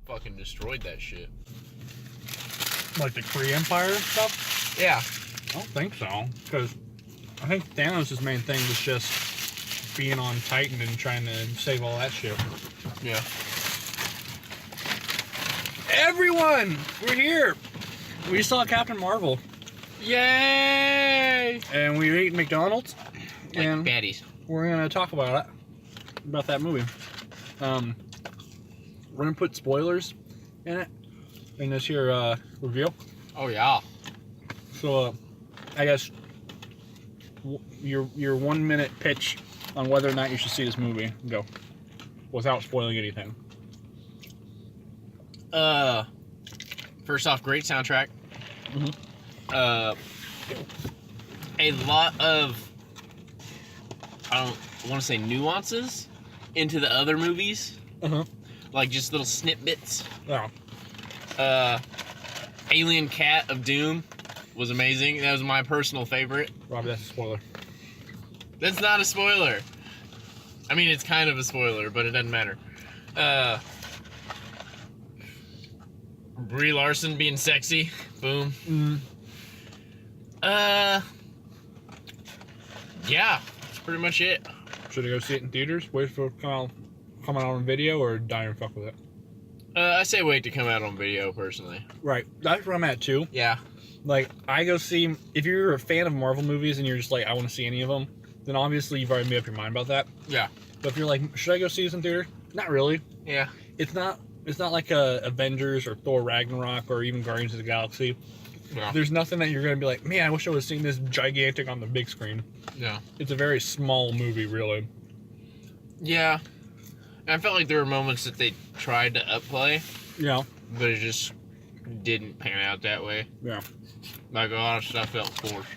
fucking destroyed that shit. Like the Kree Empire stuff? Yeah. I don't think so. Because I think Thanos' main thing was just being on Titan and trying to save all that shit. Yeah. Everyone! We're here! We saw Captain Marvel. Yay! And we ate McDonald's. Like and baddies. we're going to talk about it. About that movie. We're going to put spoilers in it. In this here review. Oh, yeah. So, I guess your 1 minute pitch on whether or not you should see this movie. Go. Without spoiling anything. First off, great soundtrack. Mm-hmm. A lot of, I don't want to say nuances into the other movies. Uh-huh. Like just little snippets. Yeah. Alien Cat of Doom was amazing. That was my personal favorite. Robbie, that's a spoiler. That's not a spoiler. I mean, it's kind of a spoiler, but it doesn't matter. Brie Larson being sexy. Boom. Mm. Yeah, that's pretty much it. Should I go see it in theaters? Wait for it to come out on video, or die and fuck with it? I say wait to come out on video, personally. Right. That's where I'm at, too. Yeah. Like, I go see... If you're a fan of Marvel movies and you're just like, I want to see any of them, then obviously you've already made up your mind about that. Yeah. But if you're like, should I go see this in theater? Not really. Yeah. It's not like a Avengers or Thor Ragnarok or even Guardians of the Galaxy. Yeah. There's nothing that you're going to be like, man, I wish I would have seen this gigantic on the big screen. Yeah. It's a very small movie, really. Yeah. And I felt like there were moments that they tried to upplay, Yeah. but it just didn't pan out that way. Yeah. Like, a lot of stuff felt forced.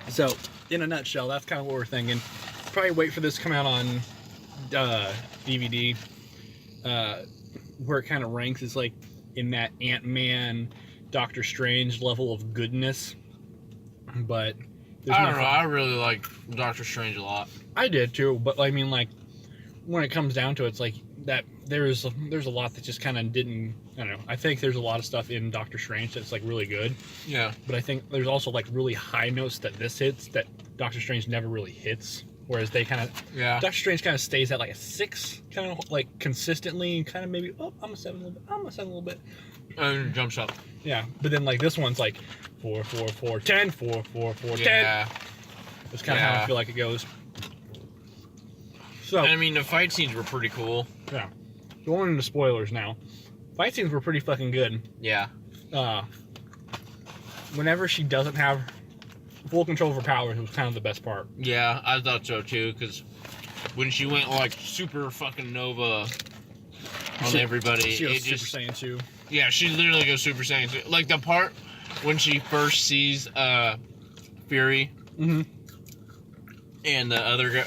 So, in a nutshell, that's kind of what we're thinking. Probably wait for this to come out on DVD. Where it kind of ranks is like in that Ant-Man, Doctor Strange level of goodness. But I don't know. I really like Doctor Strange a lot. I did too, but I mean, like, when it comes down to it, it's like that there's a lot that just kind of didn't. I don't know. I think there's a lot of stuff in Doctor Strange that's like really good. Yeah. But I think there's also like really high notes that this hits that Doctor Strange never really hits. Whereas they kind of, Yeah. Doctor Strange kind of stays at like a 6, kind of like consistently, and kind of maybe, oh, I'm a 7 a little bit, I'm a 7 a little bit. And it jumps up. Yeah, but then like this one's like 4, 4, 4, 10, 4, 4, 4, 10. Yeah. That's kind of how I feel like it goes. So, And I mean, the fight scenes were pretty cool. yeah. Going into spoilers now. Fight scenes were pretty fucking good. Yeah. Whenever she doesn't have full control of her powers, it was kind of the best part. Yeah, I thought so too, because when she went like super fucking Nova on everybody, She goes it Super just... Saiyan 2. Yeah, she literally goes Super Saiyan 2. Like the part when she first sees Fury Mm-hmm. and the other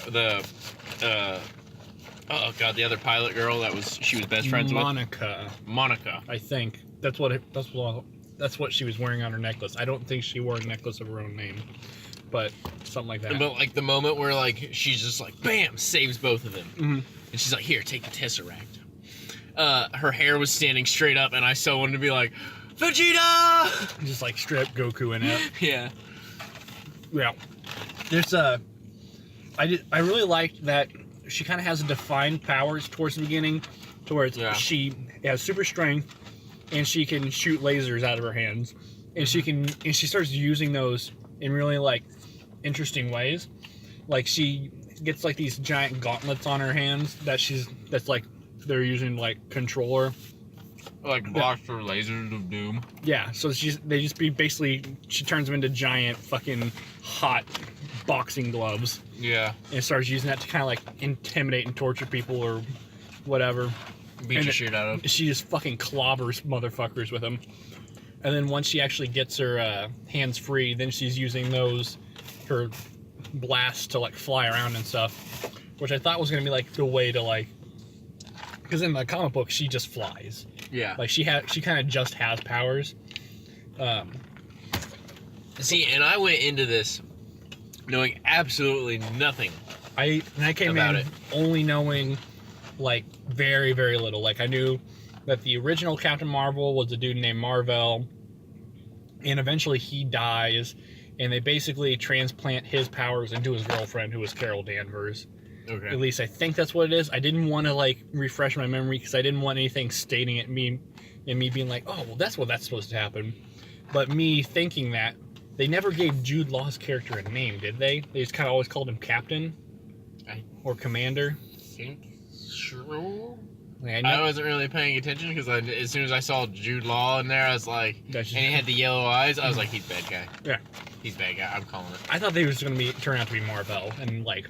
oh god, the other pilot girl she was best friends Monica. with. Monica. I think that's what she was wearing on her necklace. I don't think she wore a necklace of her own name, but something like that. But like the moment where like she's just like bam, saves both of them, Mm-hmm. and she's like, "Here, take the Tesseract." Her hair was standing straight up, and I so wanted to be like, Vegeta! Just like strip Goku in it. Yeah. Yeah. There's I really liked that she kind of has defined powers towards the beginning, to where she has super strength, and she can shoot lasers out of her hands, and she starts using those in really like interesting ways. Like she gets like these giant gauntlets on her hands that's like they're using like controller. Like Blaster Lasers of Doom. Yeah, so she turns them into giant fucking hot boxing gloves. Yeah. And starts using that to kind of like intimidate and torture people or whatever. Beat the shit out of. She just fucking clobbers motherfuckers with them. And then once she actually gets her hands free, then she's using her blasts to like fly around and stuff. Which I thought was going to be like the way to like... Because in the comic book, she just flies. Yeah. Like she kind of just has powers. See, and I went into this knowing absolutely nothing. I came about in it. only knowing like very, very little. Like I knew that the original Captain Marvel was a dude named Marvel, and eventually he dies, and they basically transplant his powers into his girlfriend, who was Carol Danvers. Okay. At least I think that's what it is. I didn't want to like refresh my memory because I didn't want anything stating it me and me being like, oh, well, that's what that's supposed to happen. But me thinking that, they never gave Jude Law's character a name, did they? They just kind of always called him Captain or Commander. Think so. Like, I wasn't really paying attention because as soon as I saw Jude Law in there, I was like, and he had the yellow eyes, I was like, he's bad guy. Yeah. He's bad guy. I'm calling it. I thought they was going to turn out to be Marvel, and like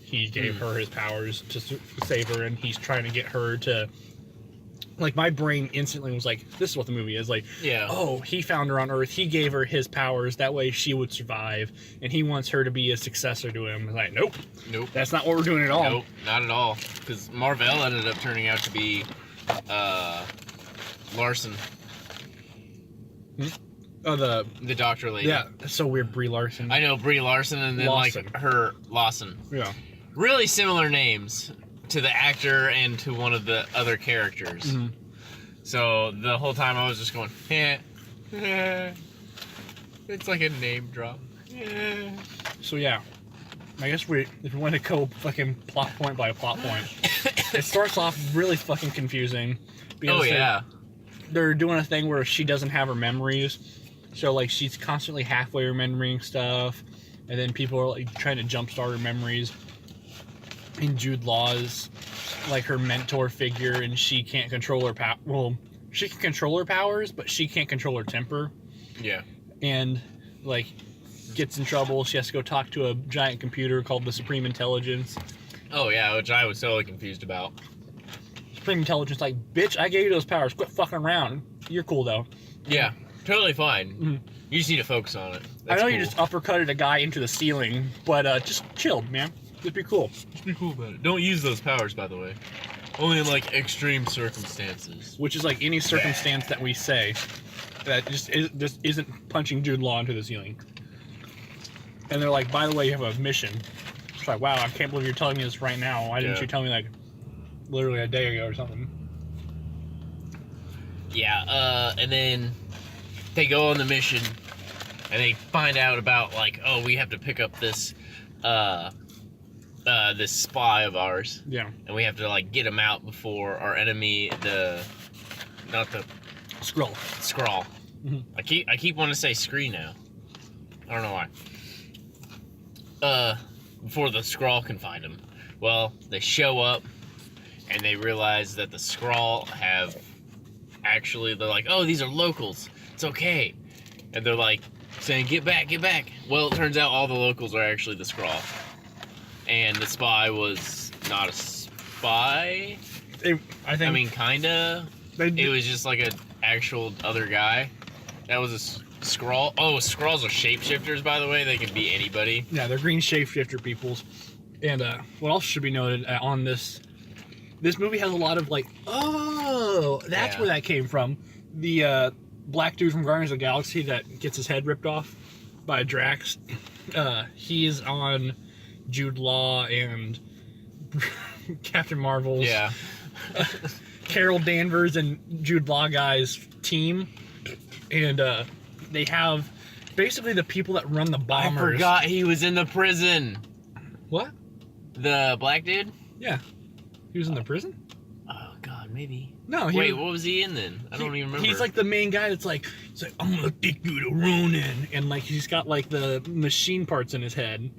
he gave her his powers to save her, and he's trying to get her to. Like my brain instantly was like, "This is what the movie is." Like, yeah. Oh, he found her on Earth. He gave her his powers. That way, she would survive, and he wants her to be a successor to him. It's like, nope, that's not what we're doing at all. Nope, not at all. Because Marvel ended up turning out to be Larson. Oh, the doctor lady. Yeah, that's so weird. Brie Larson. I know Brie Larson, and then Lawson. like her Lawson. Yeah. Really similar names to the actor and to one of the other characters. Mm-hmm. So the whole time I was just going, it's like a name drop. So yeah, I guess if we want to go fucking plot point by plot point, it starts off really fucking confusing. Oh yeah. They're doing a thing where she doesn't have her memories. So, like, she's constantly halfway remembering stuff, and then people are, like, trying to jumpstart her memories. And Jude Law's, like, her mentor figure, and she can't control her power. Well, she can control her powers, but she can't control her temper. Yeah. And, like, gets in trouble. She has to go talk to a giant computer called the Supreme Intelligence. Oh, yeah, which I was totally confused about. Supreme Intelligence, like, bitch, I gave you those powers. Quit fucking around. You're cool, though. Yeah. Totally fine. Mm-hmm. You just need to focus on it. I know cool. You just uppercutted a guy into the ceiling, but just chill, man. Just be cool. Just be cool about it. Don't use those powers, by the way. Only in, like, extreme circumstances. Which is, like, any circumstance that we say that just isn't punching Jude Law into the ceiling. And they're like, by the way, you have a mission. It's like, wow, I can't believe you're telling me this right now. Why didn't you tell me, like, literally a day ago or something? Yeah, and then they go on the mission, and they find out about, like, oh, we have to pick up this, this spy of ours. Yeah. And we have to, like, get him out before our enemy, not the... Skrull. Mm-hmm. I keep wanting to say Scree now. I don't know why. Before the Skrull can find him. Well, they show up, and they realize that the Skrull have... Actually, they're like, oh, these are locals. It's okay. And they're like, saying, get back, get back. Well, it turns out all the locals are actually the Skrull. And the spy was not a spy. I mean, kinda. It was just like an actual other guy. That was a Skrull. Oh, Skrulls are shapeshifters, by the way. They can be anybody. Yeah, they're green shapeshifter peoples. And what else should be noted on this movie has a lot of like, oh, that's where that came from. The black dude from Guardians of the Galaxy that gets his head ripped off by Drax. He's on Jude Law and Captain Marvel's. Yeah. Carol Danvers and Jude Law guy's team. And they have basically the people that run the bombers. I forgot he was in the prison. What? The black dude? Yeah. He was in the prison? Oh, God, maybe. No, Wait, what was he in then? I don't even remember. He's like the main guy that's like, he's like, I'm gonna take you to Ronin. And like, he's got like the machine parts in his head.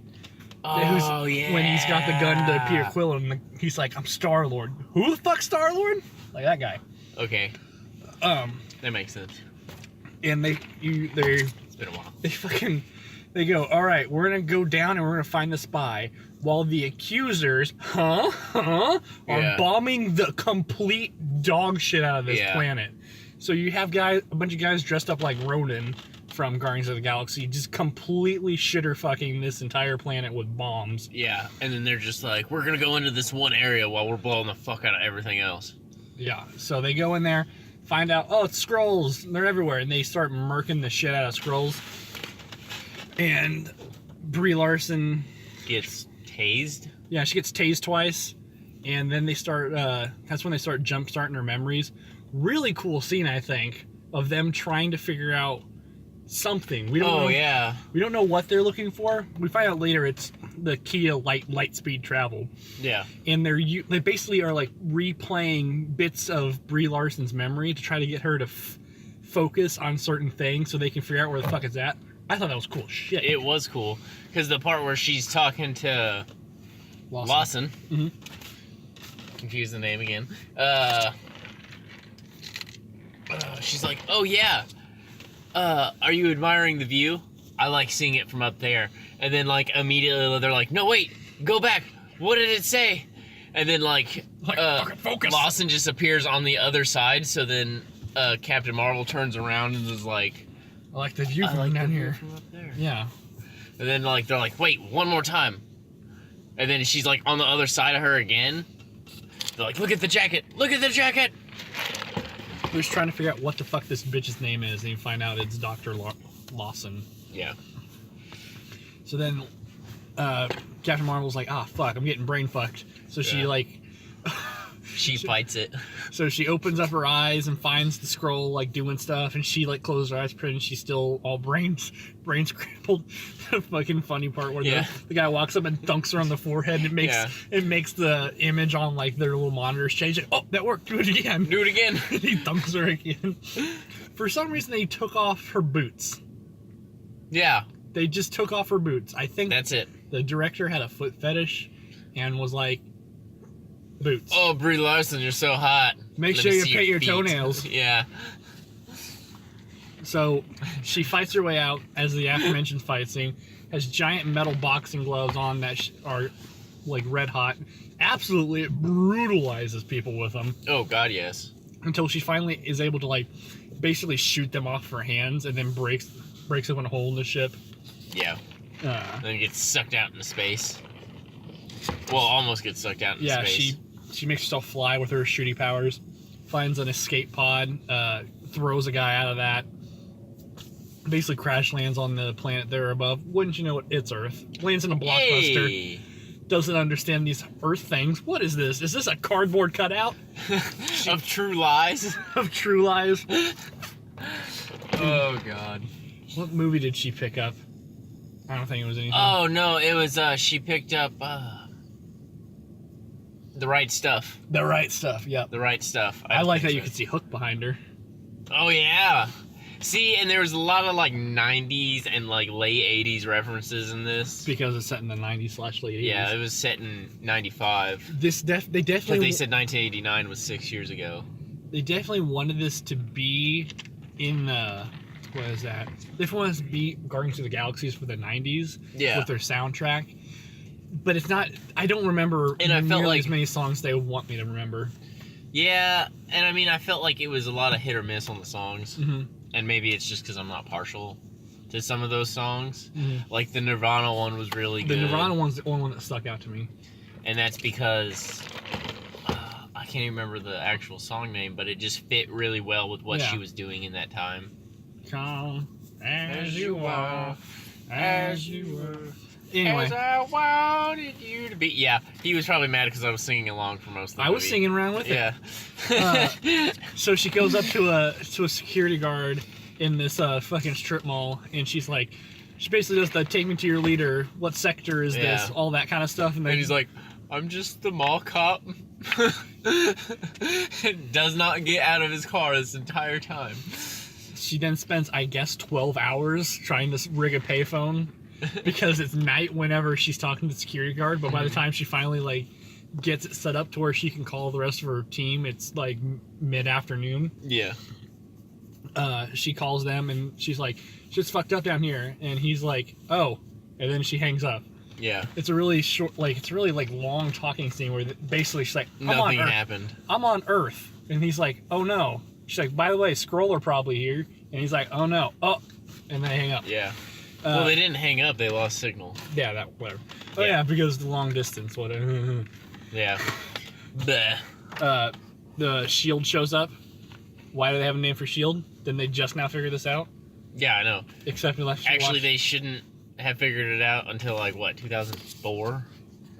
Oh, yeah. When he's got the gun to Peter Quill, and he's like, I'm Star-Lord. Who the fuck's Star-Lord? Like that guy. Okay. That makes sense. And it's been a while. They go, all right, we're gonna go down and we're gonna find the spy, while the accusers, are bombing the complete dog shit out of this planet. So you have a bunch of guys dressed up like Ronin from Guardians of the Galaxy, just completely shitter fucking this entire planet with bombs. Yeah, and then they're just like, we're gonna go into this one area while we're blowing the fuck out of everything else. Yeah, so they go in there, find out, oh, it's Skrulls, they're everywhere, and they start murking the shit out of Skrulls. And Brie Larson gets tased. Yeah, she gets tased twice, And then they start, that's when they start jump-starting her memories. Really cool scene, I think, of them trying to figure out something. We don't know, yeah. We don't know what they're looking for. We find out later it's the key to light speed travel. Yeah. And they basically are like replaying bits of Brie Larson's memory to try to get her to focus on certain things so they can figure out where the fuck it's at. I thought that was cool shit. It was cool. Because the part where she's talking to Lawson. Mm-hmm. Confuse the name again. She's like, oh yeah. Are you admiring the view? I like seeing it from up there. And then like immediately they're like, no wait, go back. What did it say? And then like focus. Lawson just appears on the other side. So then Captain Marvel turns around and is like, I like the view from down here. From up there. Yeah. And then like they're like, wait, one more time. And then she's like on the other side of her again. They're like, look at the jacket. Look at the jacket. We're just trying to figure out what the fuck this bitch's name is, and you find out it's Dr. Lawson. Yeah. So then Captain Marvel's like, ah, fuck, I'm getting brain fucked. So she like... she fights it. So she opens up her eyes and finds the scroll like doing stuff, and she like closes her eyes pretty, and she's still all brain scrambled. The fucking funny part where the guy walks up and dunks her on the forehead, and it makes the image on like their little monitors change. It. Oh, that worked. Do it again. Do it again. He dunks her again. For some reason, they took off her boots. Yeah. They just took off her boots. I think that's it. The director had a foot fetish and was like, boots. Oh, Brie Larson, you're so hot. Make sure you paint your toenails. Yeah. So she fights her way out as the aforementioned fight scene. Has giant metal boxing gloves on that are like red hot. Absolutely brutalizes people with them. Oh God, yes. Until she finally is able to like basically shoot them off her hands and then breaks open a hole in the ship. Yeah. Then gets sucked out into space. Well, almost gets sucked out into space. She makes herself fly with her shooty powers. Finds an escape pod. Throws a guy out of that. Basically crash lands on the planet there above. Wouldn't you know it? It's Earth. Lands in a blockbuster. Hey. Doesn't understand these Earth things. What is this? Is this a cardboard cutout? Of True Lies? Of True Lies. Oh God. What movie did she pick up? I don't think it was anything. Oh no, it was she picked up The Right Stuff. The Right Stuff, yeah. The Right Stuff. I like that you could see Hook behind her. Oh yeah. See, and there was a lot of like 90s and like late 80s references in this. Because it's set in the 90s/late 80s. Yeah, it was set in 95. They definitely... Because they said 1989 was 6 years ago. They definitely wanted this to be in what is that? They wanted us to be Guardians of the Galaxies for the 90s. Yeah. With their soundtrack. But it's not... I don't remember and I felt like as many songs they want me to remember. Yeah, and I mean, I felt like it was a lot of hit or miss on the songs. Mm-hmm. And maybe it's just because I'm not partial to some of those songs. Mm-hmm. Like the Nirvana one was really good. The Nirvana one's the only one that stuck out to me. And that's because I can't even remember the actual song name, but it just fit really well with what she was doing in that time. Come as you are, as you were. Anyway. As I wanted you to be. Yeah, he was probably mad because I was singing along for most of the movie. I was singing around with it. Yeah. So she goes up to a security guard in this fucking strip mall, and she's like, she basically does the take me to your leader, what sector is this, all that kind of stuff. And then he's like, I'm just the mall cop. Does not get out of his car this entire time. She then spends, I guess, 12 hours trying to rig a payphone. Because it's night whenever she's talking to the security guard, but by the time she finally like gets it set up to where she can call the rest of her team, it's like mid-afternoon. Yeah. She calls them and she's like, shit's fucked up down here, and he's like, oh, and then she hangs up. Yeah. It's a really short, like it's really like long talking scene where basically she's like, nothing happened. I'm on Earth, and he's like, oh no. She's like, by the way, Skrull probably here, and he's like, oh no, oh, and they hang up. Yeah. Well, they didn't hang up. They lost signal. Yeah, whatever. Oh, yeah, because the long distance, whatever. Yeah. Bleh. The S.H.I.E.L.D. shows up. Why do they have a name for S.H.I.E.L.D.? Didn't they just now figure this out? Yeah, I know. Except unless actually, they shouldn't have figured it out until, like, what, 2004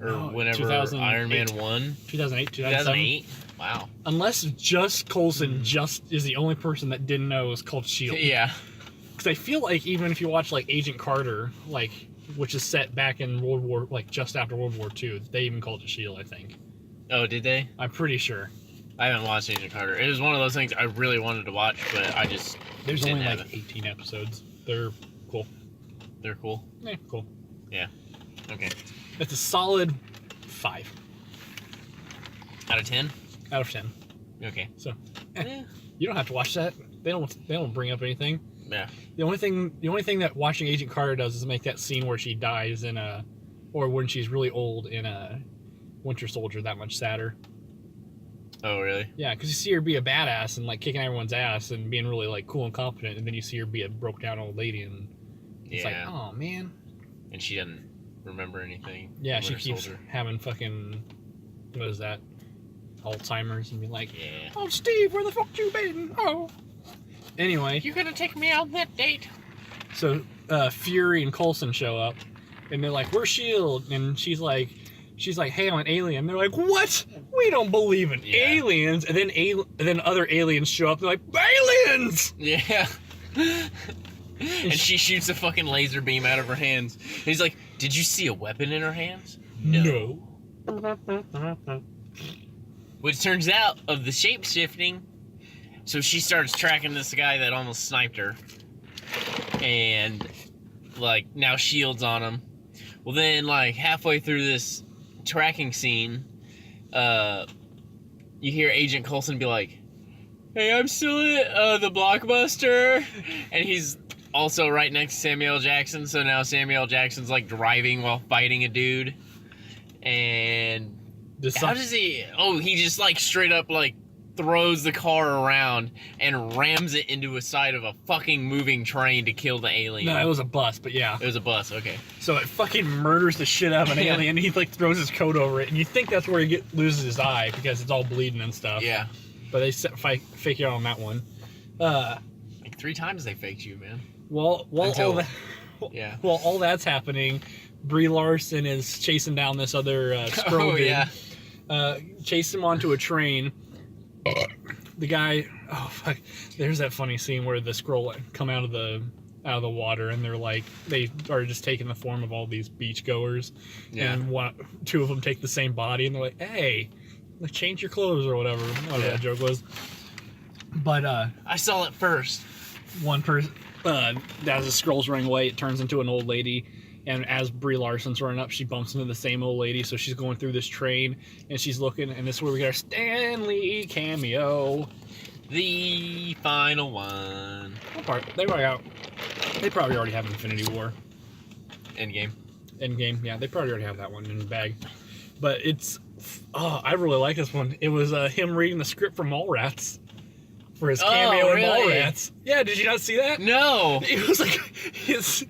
or Or No, whenever 2008. Iron Man 1. 2008, 2007. 2008? Wow. Unless just Coulson just is the only person that didn't know it was called S.H.I.E.L.D. Yeah. Because I feel like even if you watch like Agent Carter, like which is set back in World War, like just after World War II, they even called it S.H.I.E.L.D., I think. Oh, did they? I'm pretty sure. I haven't watched Agent Carter. It was one of those things I really wanted to watch, but I just There's didn't only have like it. 18 episodes. They're cool. They're cool. Yeah, cool. Yeah. Okay. It's a solid 5 Out of 10? out of 10. Okay. So, Yeah. you don't have to watch that. They don't bring up anything. Yeah. The only thing that watching Agent Carter does is make that scene where she dies in a, or when she's really old in a Winter Soldier that much sadder. Oh, really? Yeah, because you see her be a badass and like kicking everyone's ass and being really like cool and confident, and then you see her be a broke down old lady, and it's like, oh man. And she doesn't remember anything. Yeah, from she Winter keeps Soldier. having fucking, what is that? Alzheimer's, and be like, Yeah. oh Steve, where the fuck you been? Oh. Anyway, You're gonna take me out on that date? so Fury and Coulson show up, and they're like, we're S.H.I.E.L.D., and she's like, hey, I'm an alien. They're like, what? We don't believe in aliens. And then other aliens show up. And they're like, aliens! Yeah. And she shoots a fucking laser beam out of her hands. And he's like, did you see a weapon in her hands? No. Which turns out, of the shape shifting, so she starts tracking this guy that almost sniped her. And, like, now S.H.I.E.L.D's on him. Well, then, like, halfway through this tracking scene, you hear Agent Coulson be like, hey, I'm still at the Blockbuster. And he's also right next to Samuel L. Jackson, so now Samuel L. Jackson's, like, driving while fighting a dude. And how does he... Oh, he just, like, straight up, like, throws the car around and rams it into a side of a fucking moving train to kill the alien. No, it was a bus, but yeah. It was a bus, okay. So it fucking murders the shit out of an Yeah. alien. He like throws his coat over it, and you think that's where he loses his eye because it's all bleeding and stuff. Yeah. But they fake you out on that one. Like 3 times they faked you, man. While Until- Yeah. While all that's happening, Brie Larson is chasing down this other Skrull Oh, dude. yeah. Chased him onto a train. The guy, oh fuck! There's that funny scene where the Skrull come out of the water, and they're like, they are just taking the form of all these beachgoers, Yeah. and 2 of them take the same body, and they're like, hey, like, change your clothes or whatever that joke was. But I saw it first. one person, as the Skrull's running away, it turns into an old lady. And as Brie Larson's running up, she bumps into the same old lady. So she's going through this train, and she's looking, and this is where we get our Stan Lee cameo. The final one. They probably already have Infinity War. Endgame. Endgame, yeah, they probably already have that one in the bag. But it's, I really like this one. It was him reading the script for Mallrats. For his cameo in Mallrats. Yeah, did you not see that? No. It was like, he's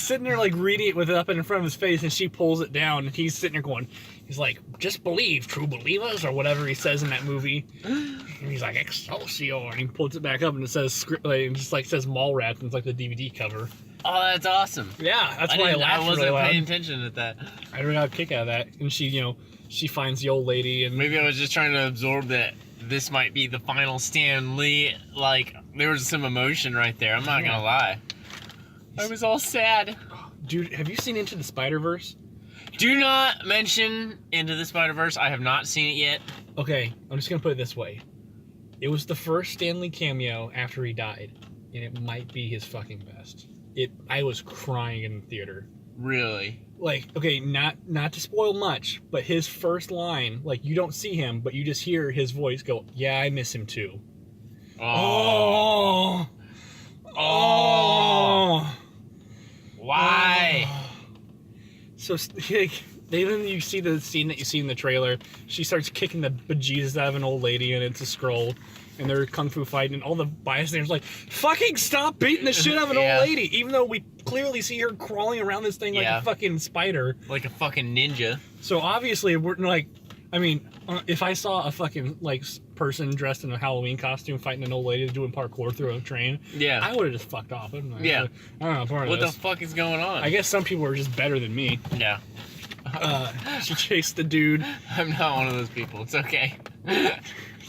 sitting there like reading it with it up in front of his face, and she pulls it down, and he's sitting there going, he's like, just believe, true believers, or whatever he says in that movie. And he's like, Excelsior, and he pulls it back up, and it says script, like, and just like says Mallrats, and it's like the DVD cover. Oh, that's awesome. Yeah, that's why I laughed I wasn't really loud. paying attention at that. I really got a kick out of that. And she, she finds the old lady, and Maybe I was just trying to absorb that this might be the final Stan Lee. Like, there was some emotion right there. I'm not gonna lie. I was all sad. dude, have you seen Into the Spider-Verse? Do not mention Into the Spider-Verse. I have not seen it yet. Okay, I'm just gonna put it this way. It was the first Stan Lee cameo after he died, and it might be his fucking best. I was crying in the theater. Really? Like, okay, not to spoil much, but his first line, like, you don't see him, but you just hear his voice go, yeah, I miss him too. Oh. Oh. Why? So, like, then you see the scene that you see in the trailer. She starts kicking the bejesus out of an old lady, and it's a Skrull, and they're kung fu fighting, and all the bystanders like, fucking stop beating the shit out of an Yeah. old lady, even though we clearly see her crawling around this thing like Yeah. a fucking spider. Like a fucking ninja. So obviously we're like, I mean, if I saw a fucking like person dressed in a Halloween costume fighting an old lady doing parkour through a train, Yeah. I would have just fucked off. I'm like, Yeah. I don't know, part of What the this. fuck is going on? I guess some people are just better than me. Yeah. She chased the dude. I'm not one of those people. It's okay.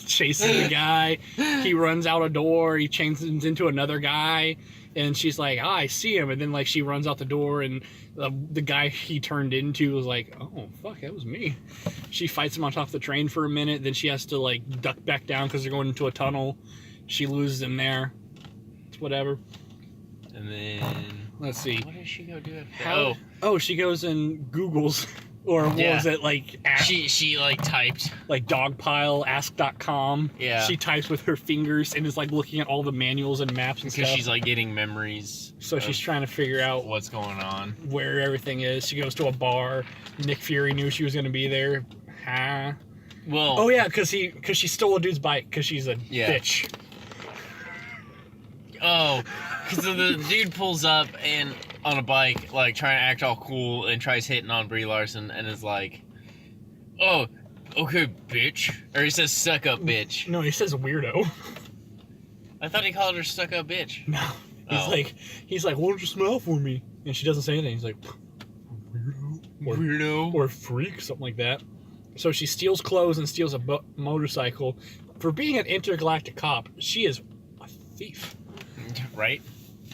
Chases the guy. He runs out a door. He changes into another guy. And she's like, oh, I see him. And then, like, she runs out the door, and the guy he turned into was like, oh, fuck, that was me. She fights him on top of the train for a minute. Then she has to, like, duck back down because they're going into a tunnel. She loses him there. It's whatever. And then... Let's see. What does she go do after? Oh, she goes and Googles, or what was it, like, ask, she like, typed. like, dogpile, ask.com. Yeah. She types with her fingers and is, like, looking at all the manuals and maps and stuff. Because she's, like, getting memories. So she's trying to figure out what's going on. Where everything is. She goes to a bar. Nick Fury knew she was going to be there. Huh? Well... Oh, yeah, because she stole a dude's bike because she's a bitch. Oh, because the dude pulls up and on a bike, like, trying to act all cool and tries hitting on Brie Larson and is like, oh, okay, bitch. Or he says, suck up, bitch. No, he says weirdo. I thought he called her suck up, bitch. No. He's like, why don't you smile for me? And she doesn't say anything. He's like, weirdo. Or freak, something like that. So she steals clothes and steals a motorcycle. For being an intergalactic cop, she is a thief. Right?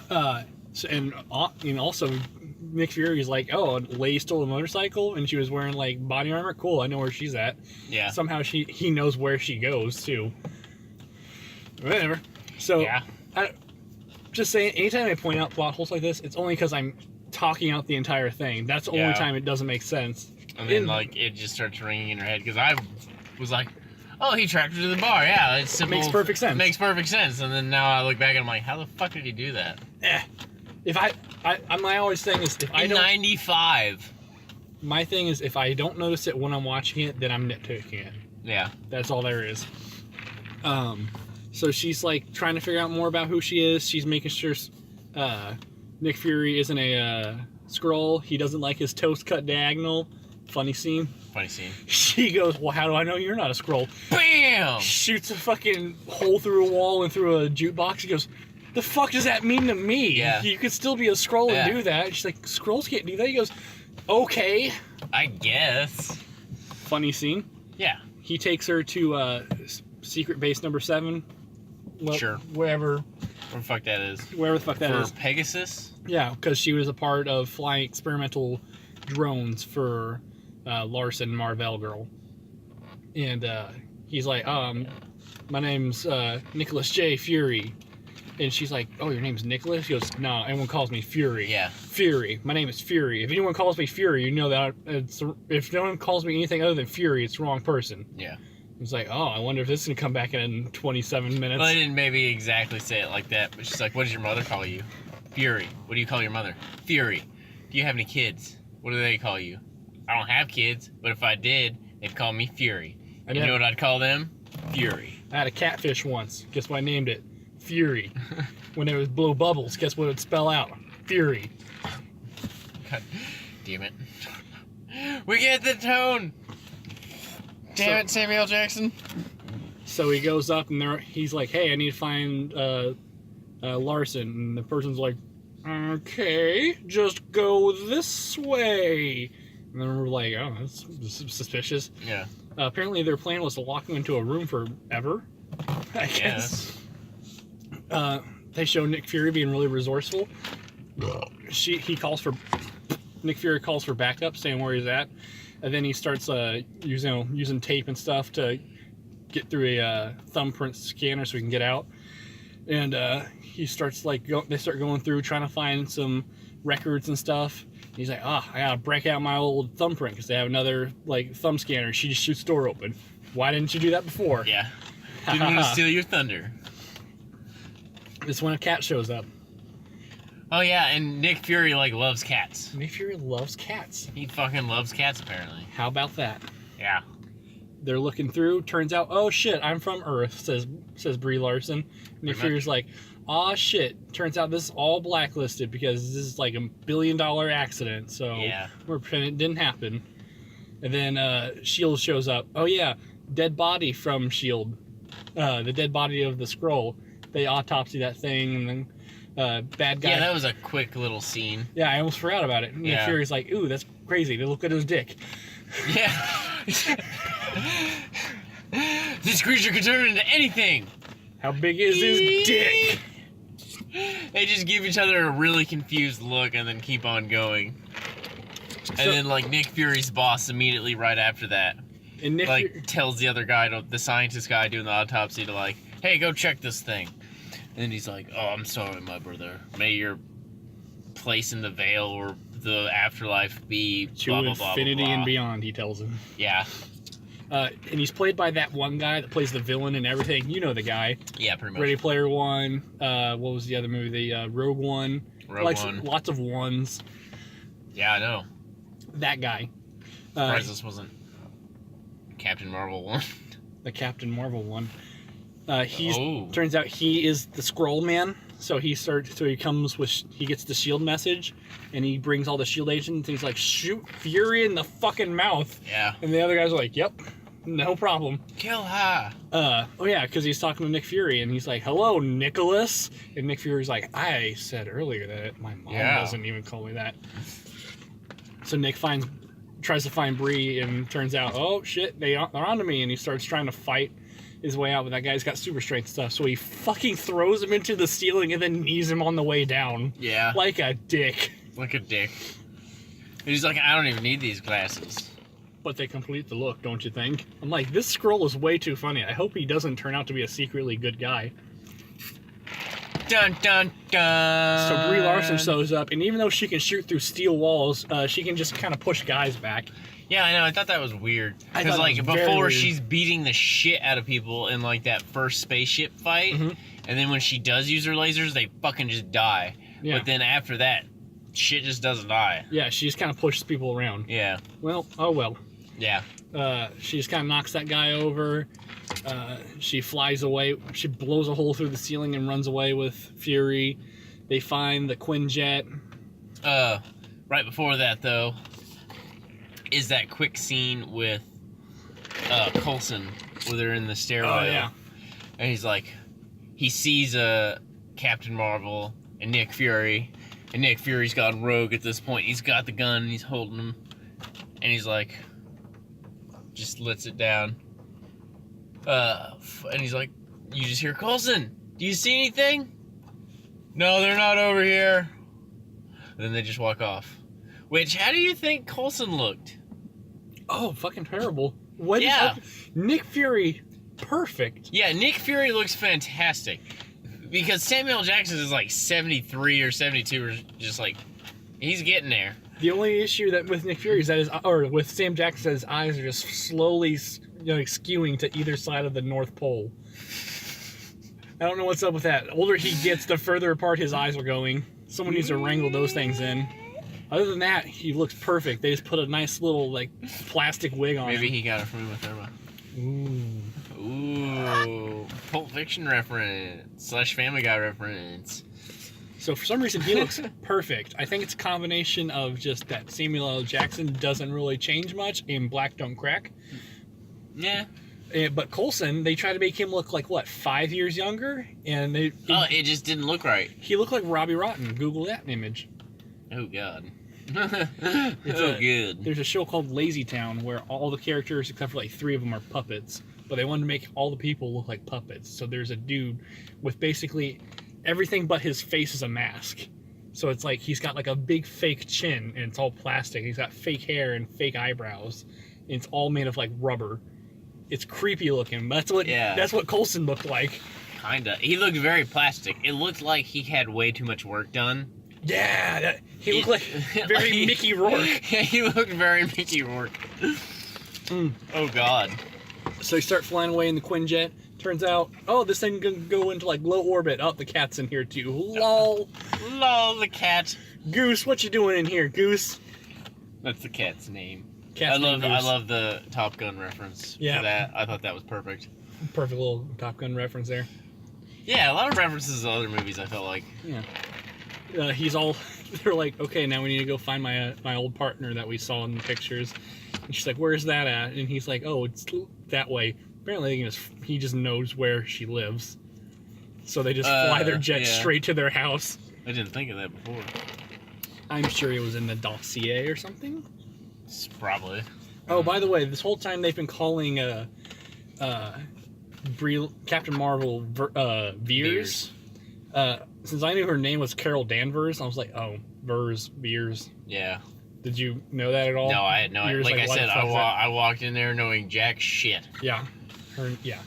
And also, Nick Fury is like, oh, a lady stole a motorcycle and she was wearing, like, body armor? Cool, I know where she's at. Yeah. Somehow he knows where she goes, too. Whatever. So, yeah. Just saying, anytime I point out plot holes like this, it's only because I'm talking out the entire thing. That's the only time it doesn't make sense. And then, like, it just starts ringing in her head, because I was like, oh, he tracked her to the bar. Yeah, it's simple. Makes perfect sense. Makes perfect sense. And then now I look back and I'm like, how the fuck did he do that? If my always thing is, if I don't... 95. My thing is, if I don't notice it when I'm watching it, then I'm nitpicking it. Yeah. That's all there is. So she's, like, trying to figure out more about who she is. She's making sure Nick Fury isn't a Skrull. He doesn't like his toast cut diagonal. Funny scene. She goes, well, how do I know you're not a Skrull? Bam! Shoots a fucking hole through a wall and through a jukebox. She goes, the fuck does that mean to me? Yeah. You could still be a Skrull and do that. She's like, Skrulls can't do that. He goes, okay. I guess. Funny scene. Yeah. He takes her to secret base number 7. Well, sure. Wherever the fuck that is. Wherever the fuck that is. For Pegasus? Yeah, because she was a part of flying experimental drones for Larson Marvel Girl. And he's like, my name's Nicholas J. Fury. And she's like, oh, your name's Nicholas? He goes, no, everyone calls me Fury. Yeah. Fury. My name is Fury. If anyone calls me Fury, you know that if no one calls me anything other than Fury, it's the wrong person. Yeah. He's like, oh, I wonder if this is going to come back in 27 minutes. Well, I didn't maybe exactly say it like that, but she's like, what does your mother call you? Fury. What do you call your mother? Fury. Do you have any kids? What do they call you? I don't have kids, but if I did, they'd call me Fury. And you know what I'd call them? Fury. I had a catfish once. Guess what I named it? Fury. When it would blow bubbles, guess what it would spell out? Fury. God damn it. We get the tone! Damn it, Samuel Jackson. So he goes up and he's like, hey, I need to find Larson. And the person's like, okay, just go this way. And then we're like, oh, that's suspicious. Yeah. Apparently their plan was to lock him into a room forever, I guess. They show Nick Fury being really resourceful. Nick Fury calls for backup, saying where he's at. And then he starts using tape and stuff to get through a thumbprint scanner so he can get out. And he starts they start going through trying to find some records and stuff. And he's like, I gotta break out my old thumbprint because they have another thumb scanner. She just shoots the door open. Why didn't you do that before? Yeah. Didn't want to steal your thunder. It's when a cat shows up. Oh yeah, and Nick Fury loves cats. Nick Fury loves cats. He fucking loves cats apparently. How about that? Yeah. They're looking through. Turns out, oh shit, I'm from Earth. Says Brie Larson. Nick Fury's like, aw shit. Turns out this is all blacklisted because this is like $1 billion accident. So we're pretending it didn't happen. And then Shield shows up. Oh yeah, dead body from Shield. The dead body of the Skrull. They autopsy that thing and then bad guy. Yeah, that was a quick little scene. Yeah, I almost forgot about it. Nick Fury's like, ooh, that's crazy. They look at his dick. Yeah. This creature can turn into anything. How big is his dick? They just give each other a really confused look and then keep on going. And then, like, Nick Fury's boss immediately right after that, And Nick like, tells the other guy, the scientist guy doing the autopsy, to, like, hey, go check this thing. And he's like, oh, I'm sorry, my brother. May your place in the veil or the afterlife be to blah, blah, blah, infinity blah, blah. and beyond, he tells him. Yeah. And he's played by that one guy that plays the villain and everything. You know the guy. Yeah, pretty much. Ready Player One. What was the other movie? The Rogue One. Rogue One. Lots of ones. Yeah, I know. That guy. Surprised this wasn't Captain Marvel 1. The Captain Marvel one. Oh. Turns out he is the Scroll Man. So he gets the shield message, and he brings all the shield agents, and he's like, shoot Fury in the fucking mouth. Yeah. And the other guys are like, yep, no problem. Kill her. Oh yeah, because he's talking to Nick Fury, and he's like, hello, Nicholas. And Nick Fury's like, I said earlier that my mom doesn't even call me that. So Nick tries to find Bree, and turns out, oh shit, they're onto me, and he starts trying to fight his way out, but that guy's got super strength stuff, so he fucking throws him into the ceiling and then knees him on the way down. Yeah. Like a dick. Like a dick. And he's like, I don't even need these glasses. But they complete the look, don't you think? I'm like, this scroll is way too funny. I hope he doesn't turn out to be a secretly good guy. Dun, dun, dun. So Brie Larson shows up, and even though she can shoot through steel walls, she can just kind of push guys back. Yeah, I know. I thought that was weird. I Because, thought like, it was very before weird. she's beating the shit out of people in, like, that first spaceship fight. Mhm. And then when she does use her lasers, they fucking just die. Yeah. But then after that, shit just doesn't die. Yeah, she just kind of pushes people around. Yeah. Well, oh well. Yeah. She just kind of knocks that guy over. She flies away. She blows a hole through the ceiling and runs away with Fury. They find the Quinjet. Right before that, though, is that quick scene with Coulson where they're in the stairwell. Oh, yeah. And he's like, he sees Captain Marvel and Nick Fury, and Nick Fury's gone rogue at this point. He's got the gun and he's holding him, and he's like, just lets it down. And he's like, you just hear Coulson. Do you see anything? No, they're not over here. And then they just walk off. Which, how do you think Coulson looked? Oh, fucking terrible. What? Yeah. Nick Fury, perfect. Yeah, Nick Fury looks fantastic. Because Samuel L. Jackson is like 73 or 72, or just like, he's getting there. The only issue that with Nick Fury is that with Sam Jackson, his eyes are just slowly, skewing to either side of the North Pole. I don't know what's up with that. The older he gets, the further apart his eyes are going. Someone needs to wrangle those things in. Other than that, he looks perfect. They just put a nice little, plastic wig on Maybe him. he got it from Uma Thurman. Ooh. Ooh. Pulp Fiction reference. / Family Guy reference. So for some reason, he looks perfect. I think it's a combination of just that Samuel L. Jackson doesn't really change much, and black don't crack. Yeah. But Coulson, they try to make him look like, 5 years younger? And It just didn't look right. he looked like Robbie Rotten. Google that image. Oh, God. It's Good. There's a show called Lazy Town where all the characters, except for 3 of them, are puppets. But they wanted to make all the people look like puppets. So there's a dude with basically everything but his face is a mask. So it's like he's got a big fake chin, and it's all plastic. He's got fake hair and fake eyebrows. And it's all made of rubber. It's creepy looking. But that's what Coulson looked like. Kinda. He looked very plastic. It looked like he had way too much work done. Yeah, he looked like very Mickey Rourke. Yeah, he looked very Mickey Rourke. Oh, God. So they start flying away in the Quinjet. Turns out, this thing can go into low orbit. Oh, the cat's in here too. Lol. Lol, the cat. Goose, what you doing in here, Goose? That's the cat's name. Cat's I named Goose. love the Top Gun reference. Yeah. For that. I thought that was perfect. Perfect little Top Gun reference there. Yeah, a lot of references to other movies, I felt like. Yeah. They're like, okay, now we need to go find my old partner that we saw in the pictures. And she's like, where's that at? And he's like, oh, it's that way. Apparently he just knows where she lives. So they just fly their jet straight to their house. I didn't think of that before. I'm sure it was in the dossier or something. Probably. Oh, by the way, this whole time they've been calling Captain Marvel Veers. Since I knew her name was Carol Danvers, I was like, oh, Veers. Yeah. Did you know that at all? No, I had no idea. Like I said, I walked in there knowing jack shit. Yeah. Yeah.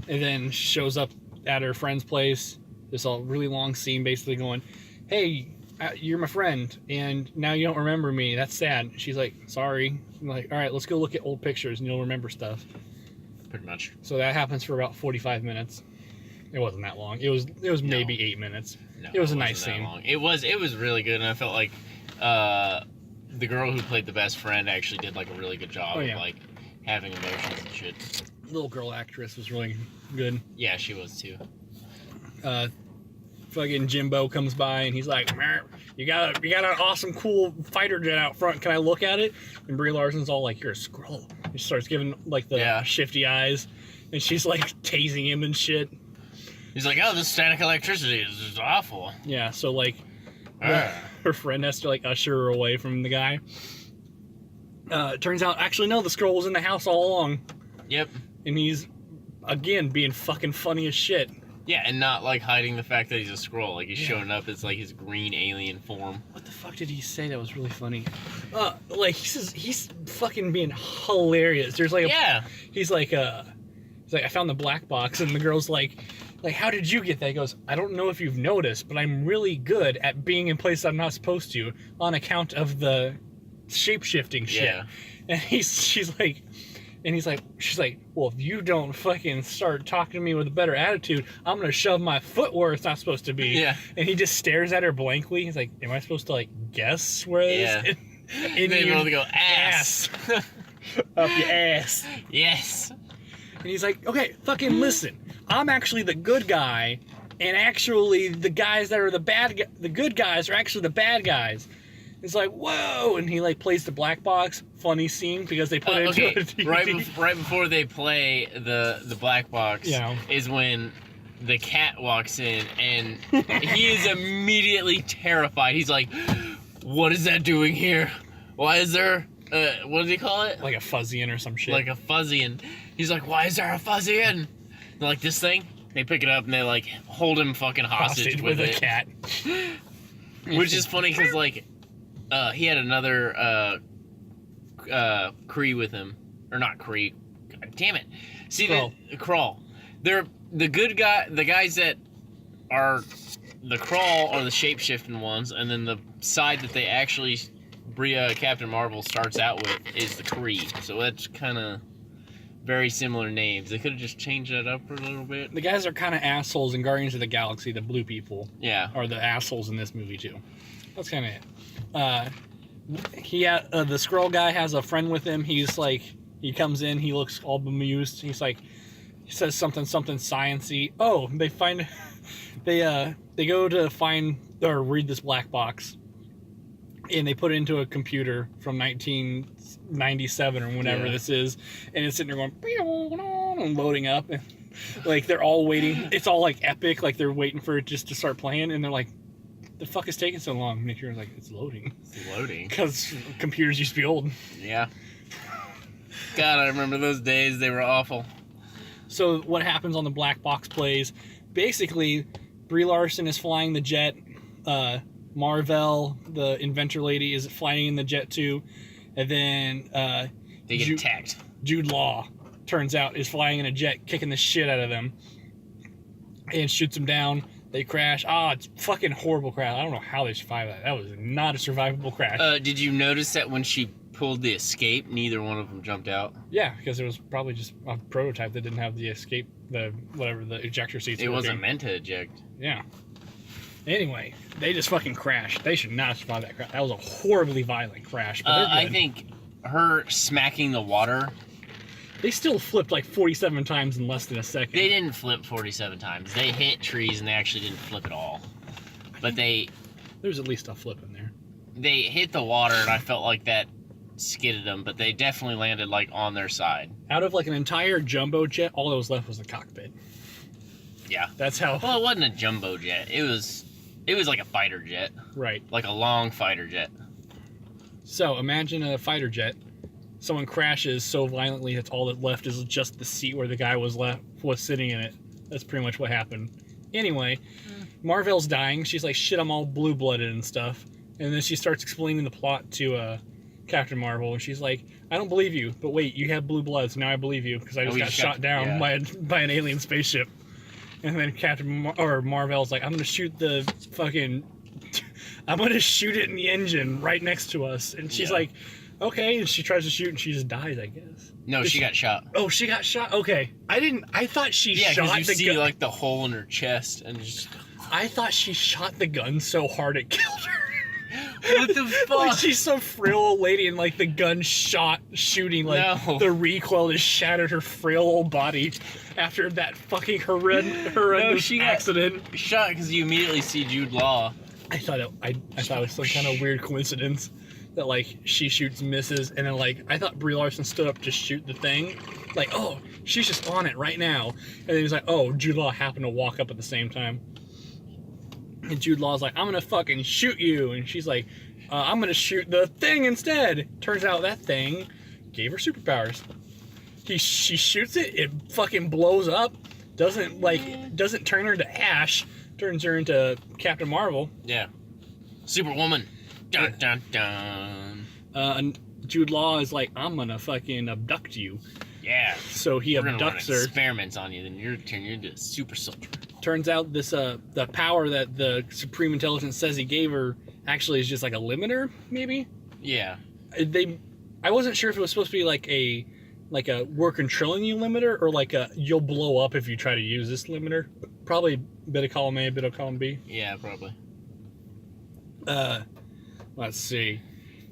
And then she shows up at her friend's place. There's a really long scene basically going, hey, you're my friend, and now you don't remember me. That's sad. She's like, sorry. I'm like, all right, let's go look at old pictures and you'll remember stuff. Pretty much. So that happens for about 45 minutes. It wasn't that long. It was maybe 8 minutes. No, it was a nice scene. Long. It was really good, and I felt like the girl who played the best friend actually did like a really good job of like having emotions and shit. Little girl actress was really good. Yeah, she was too. Fucking Jimbo comes by and he's like, you got an awesome, cool fighter jet out front. Can I look at it? And Brie Larson's all like, you're a Skrull. And she starts giving like the shifty eyes, and she's like tasing him and shit. He's like, oh, this static electricity is just awful. Yeah, so like her friend has to like usher her away from the guy. It turns out, actually, no, the Skrull was in the house all along. Yep. And he's, again, being fucking funny as shit. Yeah, and not like hiding the fact that he's a Skrull. Like he's showing up as like his green alien form. What the fuck did he say that was really funny? Like he's fucking being hilarious. There's like he's like I found the black box, and the girl's like how did you get that? He goes, I don't know if you've noticed, but I'm really good at being in places I'm not supposed to on account of the shape-shifting shit. Yeah. And she's like, well, if you don't fucking start talking to me with a better attitude, I'm gonna shove my foot where it's not supposed to be. Yeah. And he just stares at her blankly. He's like, am I supposed to like guess where it is? And they both go, ass. Up your ass. Yes. And he's like, okay, fucking listen. I'm actually the good guy, and actually the guys that are the good guys are actually the bad guys. It's like, whoa, and he like plays the black box. Funny scene because they put it into a DVD. Right before they play the black box is when the cat walks in, and he is immediately terrified. He's like, what is that doing here? Why is there what does he call it? Like a fuzzy-in or some shit. Like a fuzzy-in. He's like, why is there a fuzzy-in? They're like, this thing? They pick it up and they like hold him fucking hostage with a cat. Which is funny because like he had another Kree with him. Or not Kree. God damn it. See, Krull. They're the good guy, the guys that are the Krull are the shape-shifting ones, and then the side that they actually Captain Marvel starts out with is the Kree. So that's kind of very similar names. They could have just changed that up for a little bit. The guys are kind of assholes in Guardians of the Galaxy. The blue people are the assholes in this movie too. That's kind of it. The Skrull guy has a friend with him. He's like, he comes in, he looks all bemused. He's like, he says something sciencey. Oh, they find, they go to find or read this black box, and they put it into a computer from 1997 or whenever this is, and it's sitting there going and loading up, and like they're all waiting. It's all like epic, like they're waiting for it just to start playing, and they're like, the fuck is taking so long? And you're like, it's loading. It's loading. Because computers used to be old. Yeah. God, I remember those days. They were awful. So what happens on the black box plays, basically, Brie Larson is flying the jet. Marvel, the inventor lady, is flying in the jet too. And then they get attacked. Jude Law, turns out, is flying in a jet, kicking the shit out of them. And shoots them down. They crash. It's fucking horrible crash. I don't know how they survived that. That was not a survivable crash. Did you notice that when she pulled the escape, neither one of them jumped out? Yeah, because it was probably just a prototype that didn't have the escape, the ejector seats. It wasn't meant to eject. Yeah. Anyway, they just fucking crashed. They should not have survived that crash. That was a horribly violent crash. But I think her smacking the water. They still flipped like 47 times in less than a second. They didn't flip 47 times. They hit trees and they actually didn't flip at all. But there's at least a flip in there. They hit the water and I felt like that skidded them, but they definitely landed like on their side. Out of like an entire jumbo jet, all that was left was the cockpit. Yeah. That's how. Well, it wasn't a jumbo jet. It was like a fighter jet. Right. Like a long fighter jet. So imagine a fighter jet. Someone crashes so violently that all that left is just the seat where the guy was sitting in it. That's pretty much what happened. Anyway, Marvel's dying. She's like, shit, I'm all blue-blooded and stuff. And then she starts explaining the plot to Captain Marvel, and she's like, I don't believe you, but wait, you have blue blood, so now I believe you, because I just got shot down by an alien spaceship. And then Marvel's like, I'm gonna shoot it in the engine right next to us. And she's like, okay, and she tries to shoot, and she just dies, I guess. No, she got shot. Oh, she got shot? Okay. I thought she shot the gun. Yeah, because you see, like, the hole in her chest, and just... I thought she shot the gun so hard it killed her. What the fuck? Like, she's some frail old lady, and like the gun shooting, like the recoil just shattered her frail old body after that fucking horrendous accident. Shot because you immediately see Jude Law. I thought it was some kind of weird coincidence that like she shoots, misses, and then like I thought Brie Larson stood up to shoot the thing, like, oh, she's just on it right now, and then he's like, oh, Jude Law happened to walk up at the same time. And Jude Law's like, I'm gonna fucking shoot you. And she's like, I'm gonna shoot the thing instead. Turns out that thing gave her superpowers. She shoots it, it fucking blows up. Doesn't turn her into Ash. Turns her into Captain Marvel. Yeah. Superwoman. Dun dun dun. And Jude Law is like, I'm gonna fucking abduct you. Yeah. So he abducts her. Experiments on you, then you're turning into a super soldier. Turns out this the power that the Supreme Intelligence says he gave her actually is just like a limiter, maybe. Yeah. I wasn't sure if it was supposed to be like a we're controlling you limiter, or like a you'll blow up if you try to use this limiter. Probably bit of column A, bit of column B. Yeah, probably. Let's see.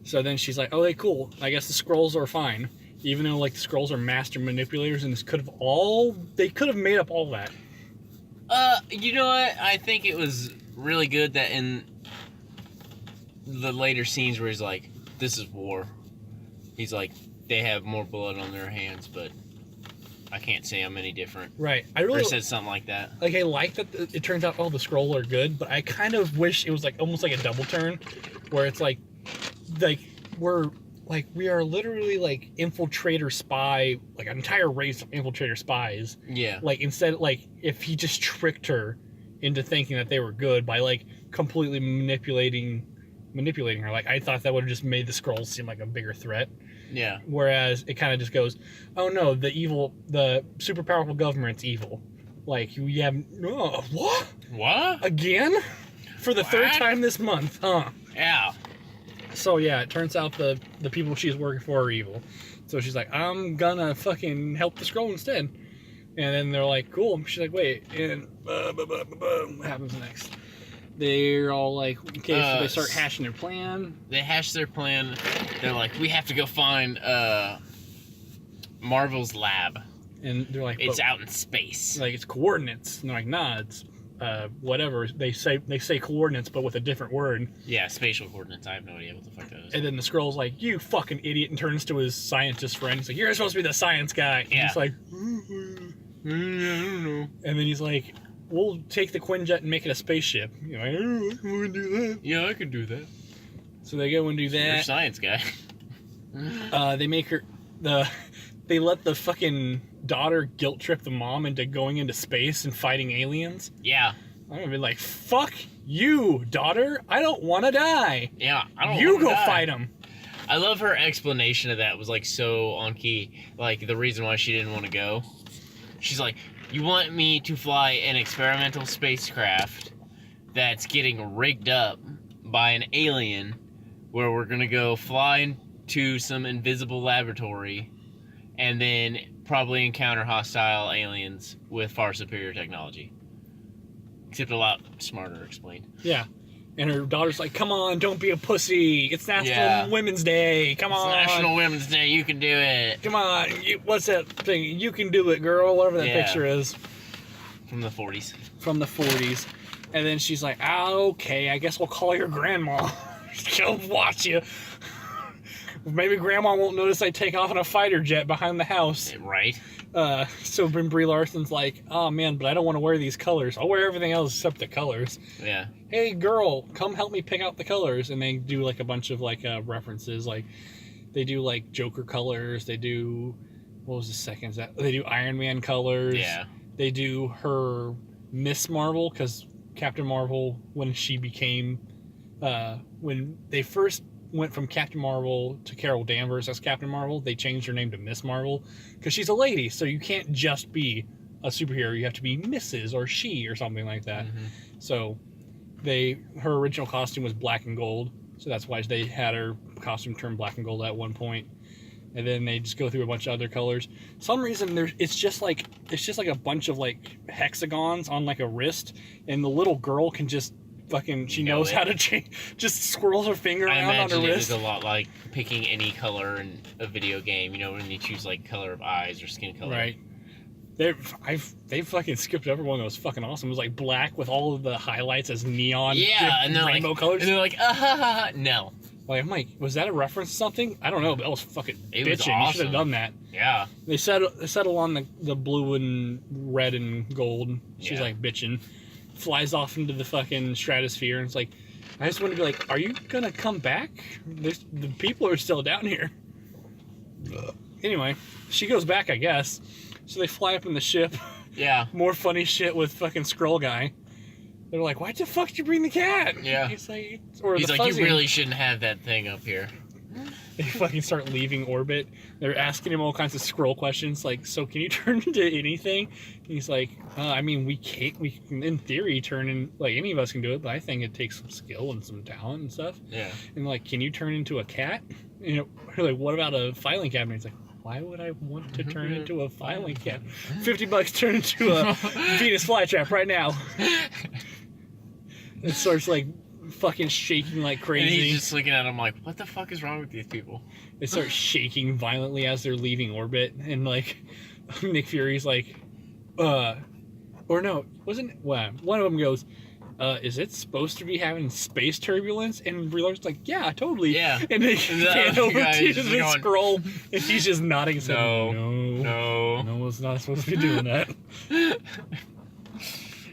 So then she's like, okay, cool. I guess the Skrulls are fine, even though like the Skrulls are master manipulators, and they could have made up all that. You know what? I think it was really good that in the later scenes where he's like, this is war. He's like, they have more blood on their hands, but I can't say I'm any different. Right. I really said something like that. Like, I like that it turns out all the Skrull are good, but I kind of wish it was like almost like a double turn, where it's like we are literally like infiltrator spy, like an entire race of infiltrator spies. Yeah. Like, instead, like, if he just tricked her into thinking that they were good by like completely manipulating her, like, I thought that would have just made the Skrulls seem like a bigger threat. Yeah. Whereas it kind of just goes, oh no, the super powerful government's evil. Like, we have, what? What? Again? For the third time this month, huh? Yeah. So yeah, it turns out the people she's working for are evil. So she's like, I'm gonna fucking help the Skrull instead. And then they're like, cool. She's like, wait, and what happens next? They're all like, okay, so they start hashing their plan. They hash their plan. They're like, we have to go find Marvel's lab. And they're like, it's out in space. Like, it's coordinates. And they're like, nah, it's whatever. They say coordinates, but with a different word. Yeah, spatial coordinates. I have no idea what the fuck that is. And then the Skrull's like, you fucking idiot, and turns to his scientist friend. He's like, you're supposed to be the science guy. And he's like, I don't know. And then he's like, we'll take the Quinjet and make it a spaceship. You're like, oh, I can do that. Yeah, I can do that. So they go and do that. You're a science guy. They make her they let the fucking daughter guilt trip the mom into going into space and fighting aliens. Yeah. I'm gonna be like, fuck you, daughter. I don't want to die. Yeah, I don't. You go fight them. I love her explanation of that. Was like so on key. Like the reason why she didn't want to go. She's like, you want me to fly an experimental spacecraft that's getting rigged up by an alien, where we're gonna go fly into some invisible laboratory and then probably encounter hostile aliens with far superior technology. Except a lot smarter explained. Yeah. And her daughter's like, come on, don't be a pussy. It's National Women's Day. Come on. It's National Women's Day. You can do it. Come on. What's that thing? You can do it, girl. Whatever that picture is. From the 40s. From the 40s. And then she's like, okay, I guess we'll call your grandma. She'll watch you. Maybe grandma won't notice I take off in a fighter jet behind the house. Right. So when Brie Larson's like, oh man, but I don't want to wear these colors. I'll wear everything else except the colors. Yeah. Hey girl, come help me pick out the colors. And they do like a bunch of like references. Like they do like Joker colors. They do, what was the second? They do Iron Man colors. Yeah. They do her Miss Marvel, because Captain Marvel, when she became, when they first went from Captain Marvel to Carol Danvers as Captain Marvel, they changed her name to Miss Marvel because she's a lady, so you can't just be a superhero. You have to be Mrs. or she or something like that. Mm-hmm. So her original costume was black and gold, so that's why they had her costume turned black and gold at one point. And then they just go through a bunch of other colors. Some reason it's just like a bunch of like hexagons on like a wrist, and the little girl can just fucking, she knows how to change, just swirls her finger around on her wrist. It is a lot like picking any color in a video game, you know, when you choose like color of eyes or skin color. Right. They fucking skipped over one that was fucking awesome. It was like black with all of the highlights as neon, and rainbow colors. And they're like, no. Like, I'm like, was that a reference to something? I don't know, but that was fucking bitching. Was awesome. You should have done that. Yeah. They settle on the blue and red and gold. She's like bitching. Flies off into the fucking stratosphere, and it's like, I just want to be like, are you gonna come back? The people are still down here. Anyway, she goes back, I guess. So they fly up in the ship. Yeah. More funny shit with fucking Skrull guy. They're like, why the fuck did you bring the cat? Yeah. He's like, you really shouldn't have that thing up here. They fucking start leaving orbit. They're asking him all kinds of Skrull questions, like, so can you turn into anything? And he's like, I mean, we can, in theory, turn in, like, any of us can do it, but I think it takes some skill and some talent and stuff. Yeah. And like, can you turn into a cat? You know, like, what about a filing cabinet? He's like, why would I want to turn into a filing cabinet? $50 turn into a Venus flytrap right now. It starts like fucking shaking like crazy. And he's just looking at him like, what the fuck is wrong with these people? They start shaking violently as they're leaving orbit, and like Nick Fury's like, or no, one of them goes, is it supposed to be having space turbulence? And Brie Larson's like, yeah, totally. Yeah. And they pan over to the Skrull, and he's just nodding. No, it's not supposed to be doing that.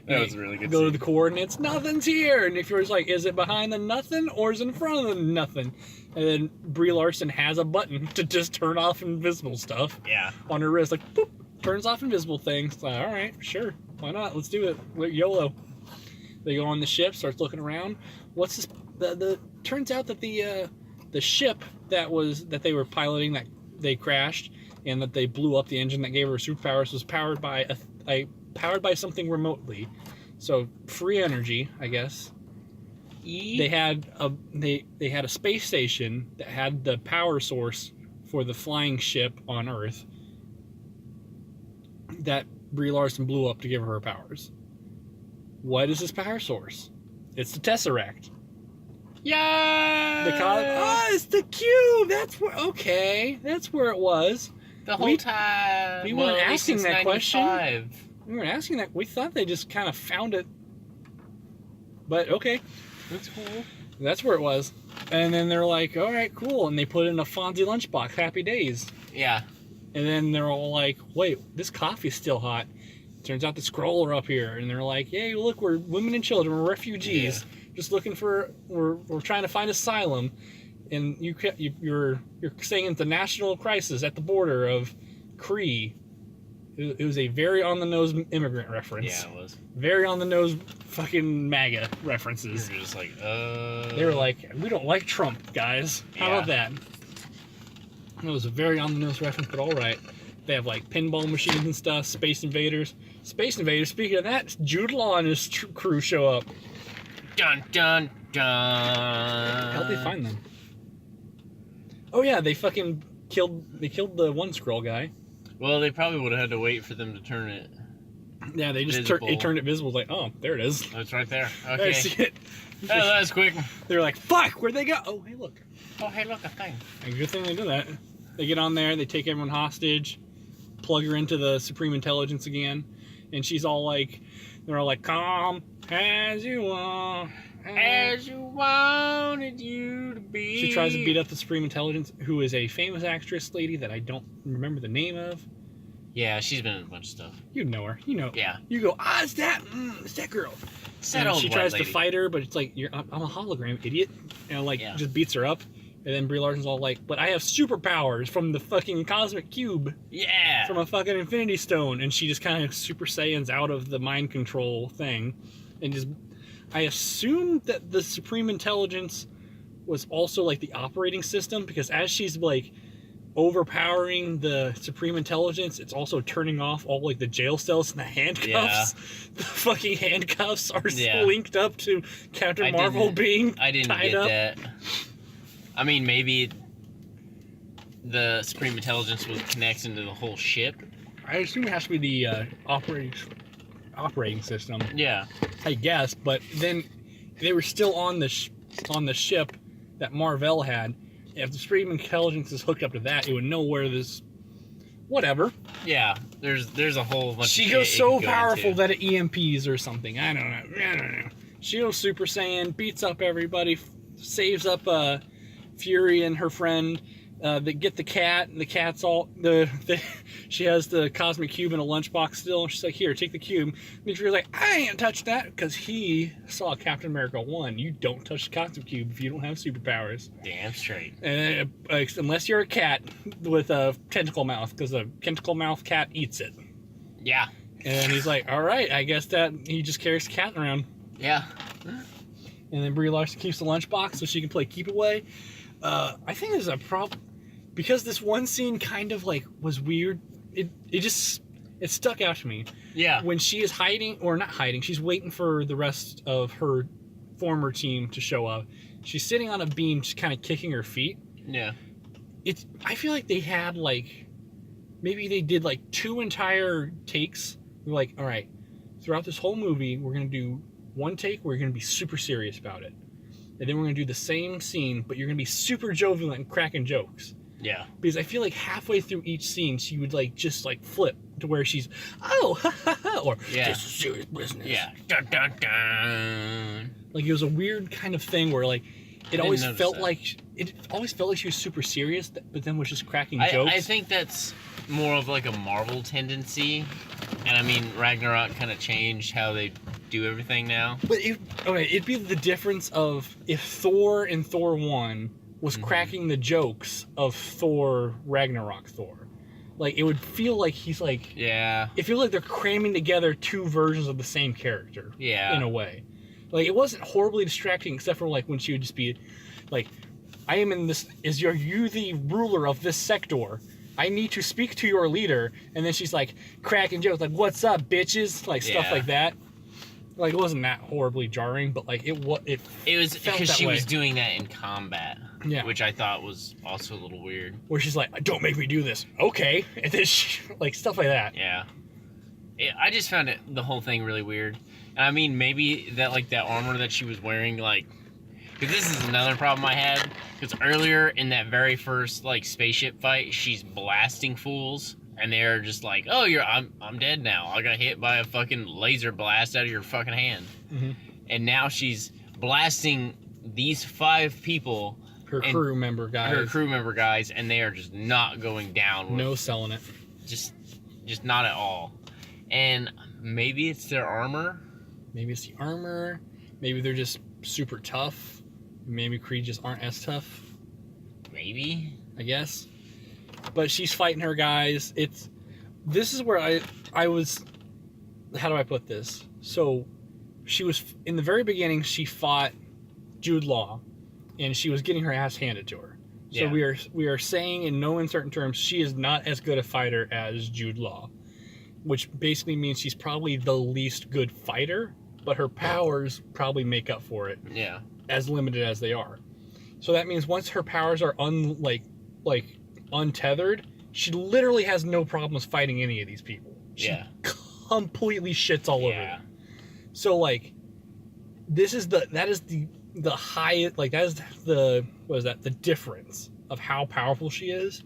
That was a really good Go scene. to the coordinates, nothing's here. And Nick Fury's like, is it behind the nothing or is it in front of the nothing? And then Brie Larson has a button to just turn off invisible stuff. Yeah. On her wrist, like, boop, turns off invisible things. Like, all right, sure, why not? Let's do it. YOLO. They go on the ship, starts looking around. What's this? Turns out that the ship that they were piloting, that they crashed and that they blew up the engine that gave her superpowers, was powered by something remotely. So free energy, I guess. They had a space station that had the power source for the flying ship on Earth that Brie Larson blew up to give her powers. What is this power source? It's the Tesseract. Yeah. It's the cube. That's where it was. The whole time. We weren't asking that question. We weren't asking that. We thought they just kind of found it. But okay. That's cool. That's where it was. And then they're like, all right, cool. And they put it in a Fonzie lunchbox. Happy days. Yeah. And then they're all like, wait, this coffee's still hot. Turns out the Skrull are up here. And they're like, hey, look, we're women and children. We're refugees. Yeah. Just looking for, we're trying to find asylum. And you're saying it's a national crisis at the border of Kree. It was a very on-the-nose immigrant reference. Yeah, it was. Very on-the-nose fucking MAGA references. You're just like, They were like, we don't like Trump, guys. How about that? It was a very on-the-nose reference, but all right. They have, like, pinball machines and stuff, Space Invaders. Space Invaders, speaking of that, Jude Law and his crew show up. Dun, dun, dun. How'd they find them? Oh, yeah, they fucking killed the one Skrull guy. Well, they probably would have had to wait for them to turn it. Yeah, they just turned it visible. Like, oh, there it is. Oh, it's right there. Okay. I see it. Oh, that was quick. They're like, fuck, where'd they go? Oh, hey, look. Oh, hey, look, a thing. A good thing they do that. They get on there, they take everyone hostage, plug her into the Supreme Intelligence again, and she's all like, they're all like, come as you want. As you wanted you to be. She tries to beat up the Supreme Intelligence, who is a famous actress lady that I don't remember the name of. Yeah, she's been in a bunch of stuff. You know her. You know. Yeah. You go, it's that girl. It's that And old she white tries lady. to fight her, but it's like, I'm a hologram, idiot. And like, Yeah. just beats her up. And then Brie Larson's all like, but I have superpowers from the fucking cosmic cube. Yeah. From a fucking Infinity Stone. And she just kind of Super Saiyans out of the mind control thing. And just, I assume that the Supreme Intelligence was also like the operating system, because as she's like overpowering the Supreme Intelligence, it's also turning off all like the jail cells and the handcuffs. Yeah. The fucking handcuffs are Yeah. linked up to Captain I Marvel didn't- being I didn't tied get up. that. I mean, maybe the Supreme Intelligence was connecting to the whole ship. I assume it has to be the operating system, Yeah. I guess. But then they were still on the ship that Marvel had. If the Supreme Intelligence is hooked up to that, it would know where this. Whatever. Yeah. There's a whole bunch. She of goes shit it so could go powerful into. that it EMPs or something. I don't know. She goes Super Saiyan, beats up everybody, saves up Fury and her friend. They get the cat, and the cat's all she has the cosmic cube in a lunchbox still. She's like, "Here, take the cube." And Fury's like, "I ain't touched that," because he saw Captain America 1. You don't touch the cosmic cube if you don't have superpowers. Damn straight. And unless you're a cat with a tentacle mouth, because a tentacle mouth cat eats it. Yeah. And he's like, "All right, I guess that he just carries the cat around." Yeah. And then Brie Larson keeps the lunchbox so she can play keep away. I think there's a problem because this one scene kind of like was weird. It stuck out to me Yeah. when she is hiding, or not hiding. She's waiting for the rest of her former team to show up. She's sitting on a beam, just kind of kicking her feet. Yeah. I feel like they had like, maybe they did like 2 entire takes. They're like, all right, throughout this whole movie, we're gonna do one take where you're gonna be super serious about it, and then we're gonna do the same scene, but you're gonna be super jovial and cracking jokes. Yeah. Because I feel like halfway through each scene, she would like just like flip to where she's, oh, ha ha ha, or Yeah. this is serious business. Yeah. Dun, dun, dun. Like it was a weird kind of thing where like it always notice felt that. like she was super serious, but then was just cracking jokes. I think that's more of like a Marvel tendency, and I mean Ragnarok kind of changed how they do everything now. But it'd be the difference of if Thor in Thor 1 was cracking the jokes of Thor Ragnarok Thor. Like, it would feel like he's like... Yeah. It feels like they're cramming together 2 versions of the same character. Yeah. In a way. Like, it wasn't horribly distracting, except for, like, when she would just be, like, I am in this... you the ruler of this sector? I need to speak to your leader. And then she's, like, cracking jokes, like, what's up, bitches? Like, stuff Yeah. like that. Like, it wasn't that horribly jarring, but, like, it was because that she way. was doing that in combat. Yeah. Which I thought was also a little weird. Where she's like, don't make me do this. Okay. And then like, stuff like that. Yeah. I just found the whole thing really weird. And I mean, maybe that, like, that armor that she was wearing, like... Because this is another problem I had. Because earlier in that very first, like, spaceship fight, she's blasting fools. And they're just like, oh, I'm dead now. I got hit by a fucking laser blast out of your fucking hand. Mm-hmm. And now she's blasting these 5 people... Her crew member guys. And they are just not going down. No selling it. Just not at all. And maybe it's their armor. Maybe it's the armor. Maybe they're just super tough. Maybe Kree just aren't as tough. Maybe. I guess. But she's fighting her guys. This is where I was. How do I put this? So, she was in the very beginning. She fought Jude Law. And she was getting her ass handed to her. So Yeah. we are saying in no uncertain terms she is not as good a fighter as Jude Law, which basically means she's probably the least good fighter, but her powers probably make up for it. Yeah. As limited as they are. So that means once her powers are untethered, she literally has no problems fighting any of these people. She completely shits all over them. So like that is the highest, like that is the difference of how powerful she is,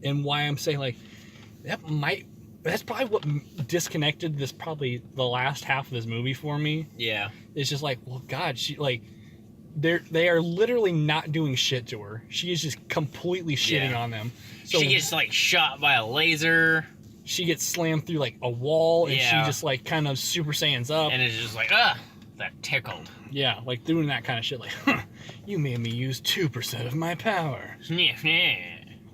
and why I'm saying like that's probably what disconnected probably the last half of this movie for me. Yeah. It's just like, well, God, she like they are literally not doing shit to her. She is just completely shitting on them. So she gets like shot by a laser. she gets slammed through like a wall, and she just like kind of Super Saiyans up. And it's just like, that tickled. Yeah, like doing that kind of shit. Like, huh, you made me use 2% of my power.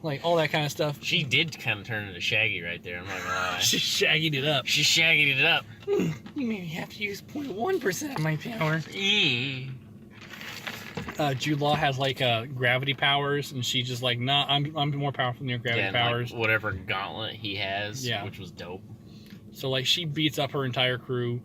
Like all that kind of stuff. She did kind of turn into Shaggy right there. I'm not gonna lie. She shaggied it up. She shaggied it up. You made me have to use 0.1% of my power. Jude Law has like gravity powers, and she's just like, nah, I'm more powerful than your gravity powers. Like, whatever gauntlet he has, which was dope. So like she beats up her entire crew.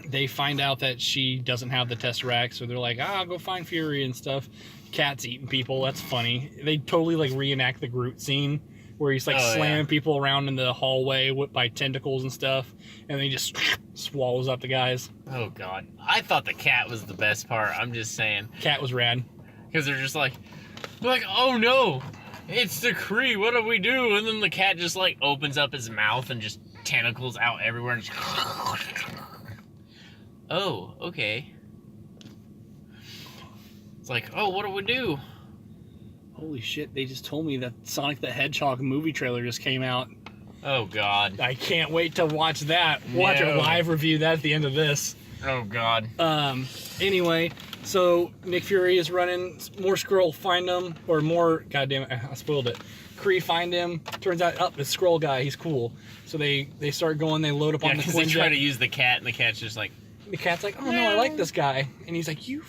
They find out that she doesn't have the Tesseract, so they're like, go find Fury and stuff. Cat's eating people. That's funny. They totally like reenact the Groot scene where he's like slamming people around in the hallway by tentacles and stuff, and then he just swallows up the guys. Oh god, I thought the cat was the best part. I'm just saying. Cat was rad because they're like, oh no, it's the Kree. What do we do? And then the cat just like opens up his mouth and just tentacles out everywhere. And just... Oh, okay. It's like, oh, what do we do? Holy shit, they just told me that Sonic the Hedgehog movie trailer just came out. Oh, God. I can't wait to watch that. Watch a live review that at the end of this. Oh, God. Anyway, so Nick Fury is running. More Skrull find him. Or more... God damn it, I spoiled it. Kree find him. Turns out, it's Skrull guy. He's cool. So they start going. They load up on the Quinjet. They try to use the cat, and the cat's just like... The cat's like, oh, no, I like this guy. And he's like, you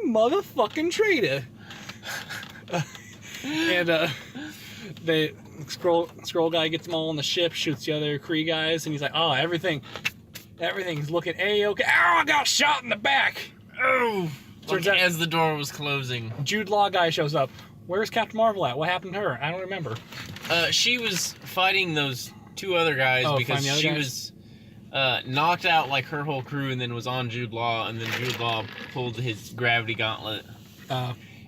motherfucking traitor. And the Skrull guy gets them all on the ship, shoots the other Kree guys, and he's like, oh, everything's looking A-okay. Ow, I got shot in the back. Oh, as the door was closing. Jude Law guy shows up. Where's Captain Marvel at? What happened to her? I don't remember. She was fighting those two other guys because she was knocked out like her whole crew, and then was on Jude Law, and then Jude Law pulled his gravity gauntlet.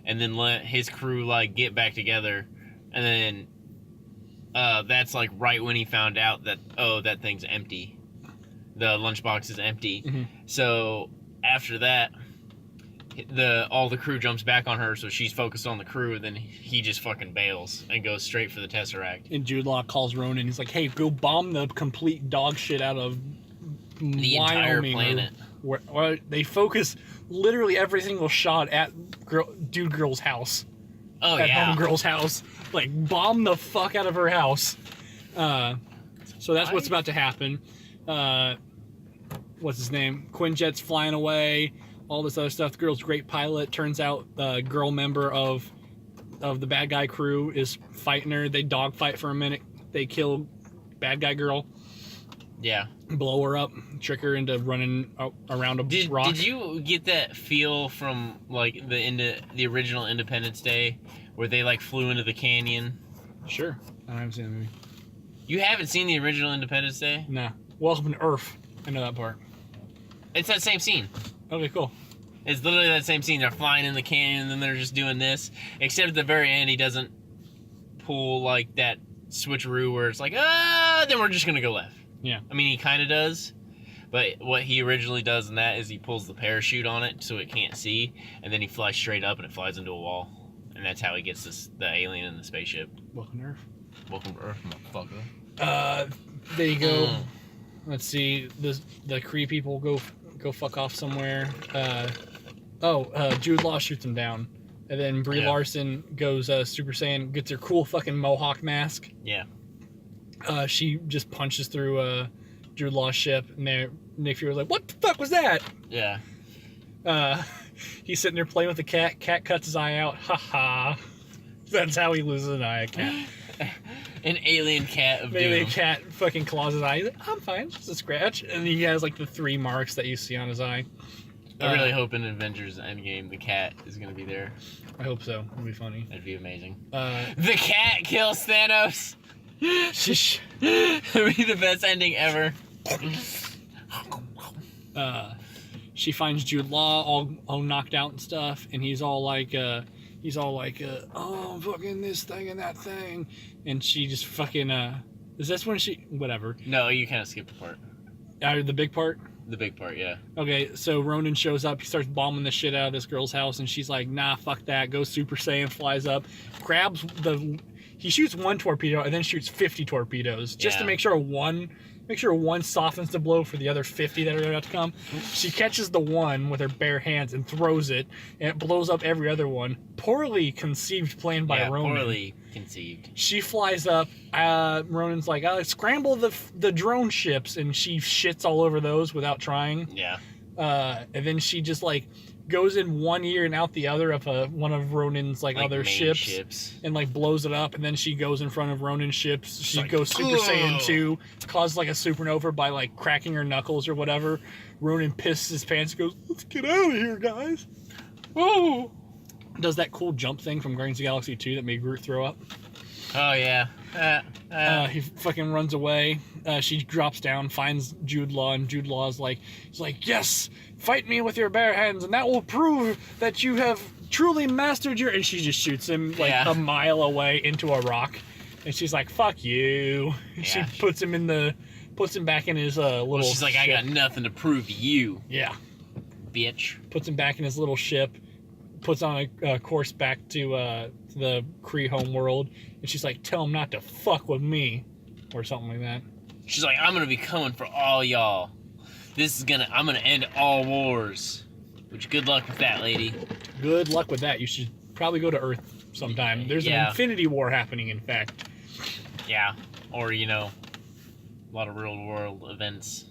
And then let his crew like get back together, and then that's like right when he found out that that thing's empty, the lunchbox is empty. Mm-hmm. So after that, all the crew jumps back on her, so she's focused on the crew, and then he just fucking bails and goes straight for the Tesseract. And Jude Law calls Ronan. He's like, "Hey, go bomb the complete dog shit out of the entire planet." Where they focus literally every single shot at Dude Girl's house. Oh, at Home Girl's house. Like, bomb the fuck out of her house. So that's what's about to happen. What's his name? Quinjet's flying away. All this other stuff. The girl's a great pilot. Turns out the girl member of the bad guy crew is fighting her. They dogfight for a minute. They kill bad guy girl. Yeah. Blow her up, trick her into running around a rock. Did you get that feel from like the original Independence Day, where they like flew into the canyon? Sure, I haven't seen that movie. You haven't seen the original Independence Day? Nah. Welcome to Earth. I know that part. It's that same scene. Okay, cool. It's literally that same scene. They're flying in the canyon, and then they're just doing this. Except at the very end, he doesn't pull like that switcheroo where it's like, then we're just gonna go left. Yeah. I mean, he kind of does, but what he originally does in that is he pulls the parachute on it so it can't see, and then he flies straight up and it flies into a wall. And that's how he gets the alien in the spaceship. Welcome to Earth. Welcome to Earth, motherfucker. There you go. Let's see. The Kree people go fuck off somewhere. Jude Law shoots him down. And then Brie Larson goes Super Saiyan, gets her cool fucking mohawk mask. Yeah. She just punches through Jude Law's ship, and Nick Fury's like, "What the fuck was that?" Yeah. He's sitting there playing with the cat. Cat cuts his eye out. Ha ha. That's how he loses an eye. A cat. An alien cat of Maybe doom. a cat fucking claws his eye. He's like, I'm fine. It's just a scratch. And he has like the 3 marks that you see on his eye. I really hope in Avengers Endgame the cat is going to be there. I hope so. It'll be funny. That'd be amazing. The cat kills Thanos. Shush. It'd be the best ending ever. She finds Jude Law all knocked out and stuff, and he's all like, oh, fucking this thing and that thing. And she just fucking, is this when she, whatever. No, you kind of skipped the part. The big part? The big part, yeah. Okay, so Ronan shows up, he starts bombing the shit out of this girl's house, and she's like, nah, fuck that, goes Super Saiyan, flies up, grabs he shoots one torpedo and then shoots 50 torpedoes just to make sure one softens the blow for the other 50 that are about to come. She catches the one with her bare hands and throws it, and it blows up every other one. Poorly conceived plan by Ronan. Poorly conceived. She flies up. Ronan's like, scramble the drone ships, and she shits all over those without trying. Yeah. And then she just like goes in one ear and out the other of one of Ronan's like other ships and like blows it up, and then she goes in front of Ronan's ships. She goes Super Saiyan 2, causes like a supernova by like cracking her knuckles or whatever. Ronan pisses his pants and goes, "Let's get out of here, guys." Whoa! Does that cool jump thing from Guardians of the Galaxy 2 that made Groot throw up. Oh yeah. He fucking runs away. She drops down, finds Jude Law, and Jude Law's like, he's like, "Yes, fight me with your bare hands, and that will prove that you have truly mastered your." And she just shoots him like a mile away into a rock, and she's like, "Fuck you." Yeah. She puts him back in his little. Well, she's like, ship. "I got nothing to prove to you." Yeah. Bitch. Puts him back in his little ship. Puts on a course back to the Kree home world, and she's like, "Tell him not to fuck with me," or something like that. She's like, "I'm gonna be coming for all y'all. I'm gonna end all wars." Which, good luck with that, lady. Good luck with that. You should probably go to Earth sometime. There's an Infinity War happening, in fact. Yeah, or a lot of real world events.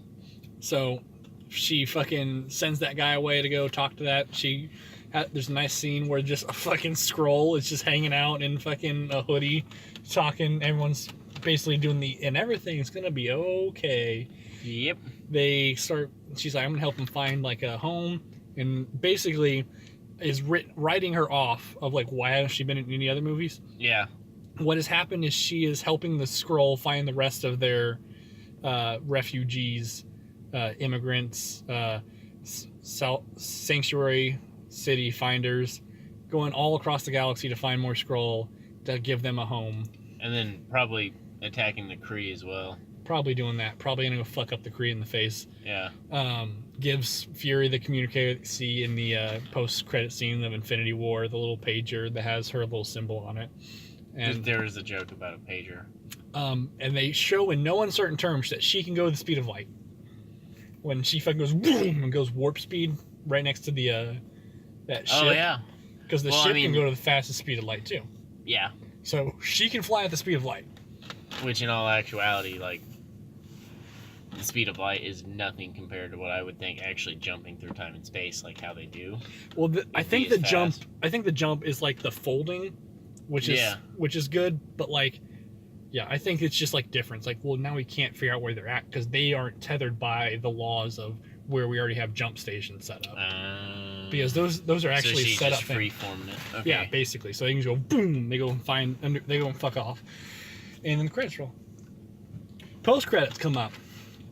So, she fucking sends that guy away to go talk to that. There's a nice scene where just a fucking Skrull is just hanging out in fucking a hoodie, talking. Everyone's basically doing and everything's gonna be okay. Yep. She's like, "I'm gonna help him find like a home," and basically is writing her off of like, why hasn't she been in any other movies? Yeah. What has happened is she is helping the Skrull find the rest of their refugees, immigrants, sanctuary city finders, going all across the galaxy to find more Skrull to give them a home. And then probably attacking the Kree as well. Probably doing that. Probably gonna go fuck up the Kree in the face. Yeah. Gives Fury the communicator that you see in the post-credit scene of Infinity War, the little pager that has her little symbol on it. And there is a joke about a pager. And they show in no uncertain terms that she can go the speed of light. When she fucking goes boom and goes warp speed right next to the that ship. Oh yeah. Because the ship can go to the fastest speed of light too. Yeah. So she can fly at the speed of light. Which in all actuality, like, the speed of light is nothing compared to what I would think actually jumping through time and space, like how they do. Well, I think the jump is like the folding, which is good, but like, yeah, I think it's just like different. It's like, well, now we can't figure out where they're at because they aren't tethered by the laws of where we already have jump stations set up. Because those are actually set up. Free-forming it. Okay. Yeah, basically. So they can just go boom. They go and fuck off, and then the credits roll. Post credits come up,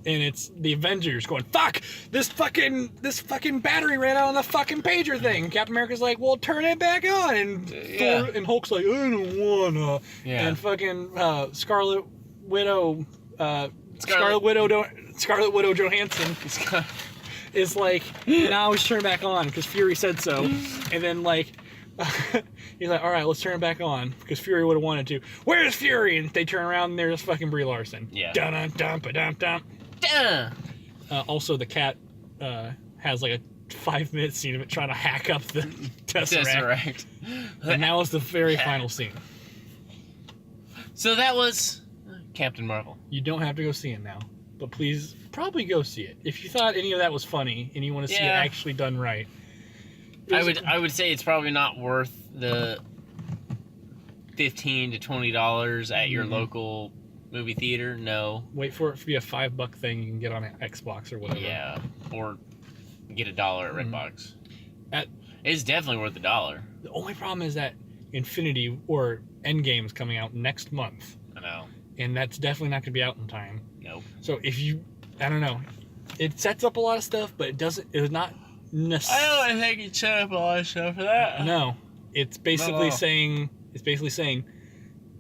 and it's the Avengers going, "Fuck! This fucking battery ran out on the fucking pager thing." And Captain America's like, "Well, turn it back on." And Thor and Hulk's like, "I don't wanna." Yeah. And fucking Scarlet Widow Johansson is like, "Now we should turn it back on because Fury said so." And then like, he's like, "All right, let's turn it back on because Fury would have wanted to." "Where's Fury?" And they turn around and there's fucking Brie Larson. Yeah. Dun dun dun dun dun. Also, the cat has like a 5-minute scene of it trying to hack up the Tesseract. And that was the very final scene. So that was Captain Marvel. You don't have to go see it now, but please probably go see it. If you thought any of that was funny and you want to see it actually done right. I would say it's probably not worth the $15 to $20 at your local movie theater. No. Wait for it to be a $5 thing you can get on an Xbox or whatever. Yeah, or get $1 at Redbox. It's definitely worth $1. The only problem is that Infinity or Endgame is coming out next month. I know. And that's definitely not going to be out in time. Nope. So I don't know. It sets up a lot of stuff, but it's not necessary. I don't think it set up a lot of stuff for that. No. It's basically saying,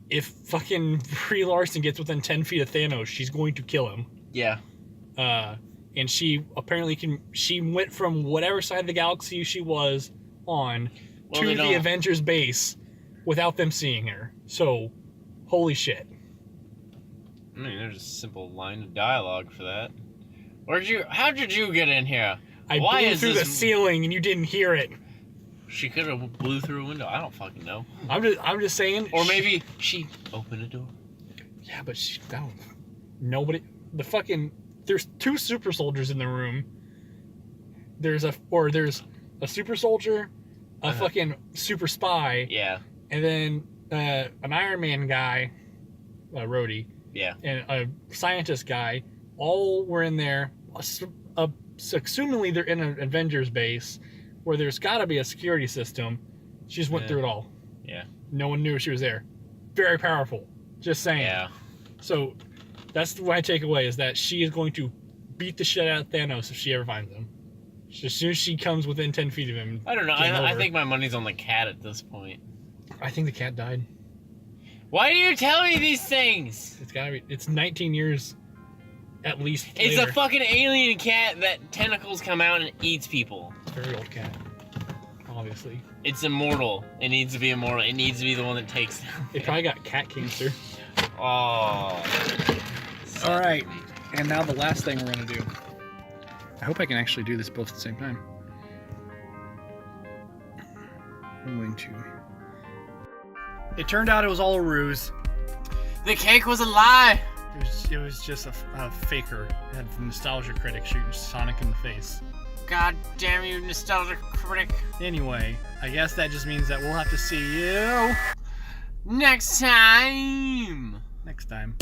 if fucking Brie Larson gets within 10 feet of Thanos, she's going to kill him. Yeah. And she apparently she went from whatever side of the galaxy she was on to the Avengers base without them seeing her. So Holy shit. I mean, there's a simple line of dialogue for that. How did you get in here? I blew through the ceiling and you didn't hear it. She could have blew through a window. I don't fucking know. I'm just saying. Or maybe she opened a door. Yeah, but nobody. There's 2 super soldiers in the room. There's a super soldier, a fucking super spy. Yeah. And then an Iron Man guy, Rhodey. Yeah. And a scientist guy. All were in there. Assumingly they're in an Avengers base where there's got to be a security system. She just went through it all. Yeah. No one knew she was there. Very powerful. Just saying. Yeah. So that's what I take away, is that she is going to beat the shit out of Thanos if she ever finds him. As soon as she comes within 10 feet of him. I don't know. I think my money's on the cat at this point. I think the cat died. Why do you tell me these things? It's 19 years at least It's later. a fucking alien cat that tentacles come out and eats people. It's a very old cat. Obviously. It's immortal. It needs to be immortal. It needs to be the one that takes them. It probably got cat cancer. Oh. Alright. And now the last thing we're going to do. I hope I can actually do this both at the same time. I'm going to... It turned out it was all a ruse. The cake was a lie. It was just a faker. It had nostalgia critic shooting Sonic in the face. God damn you, nostalgia critic. Anyway, I guess that just means that we'll have to see you next time. Next time.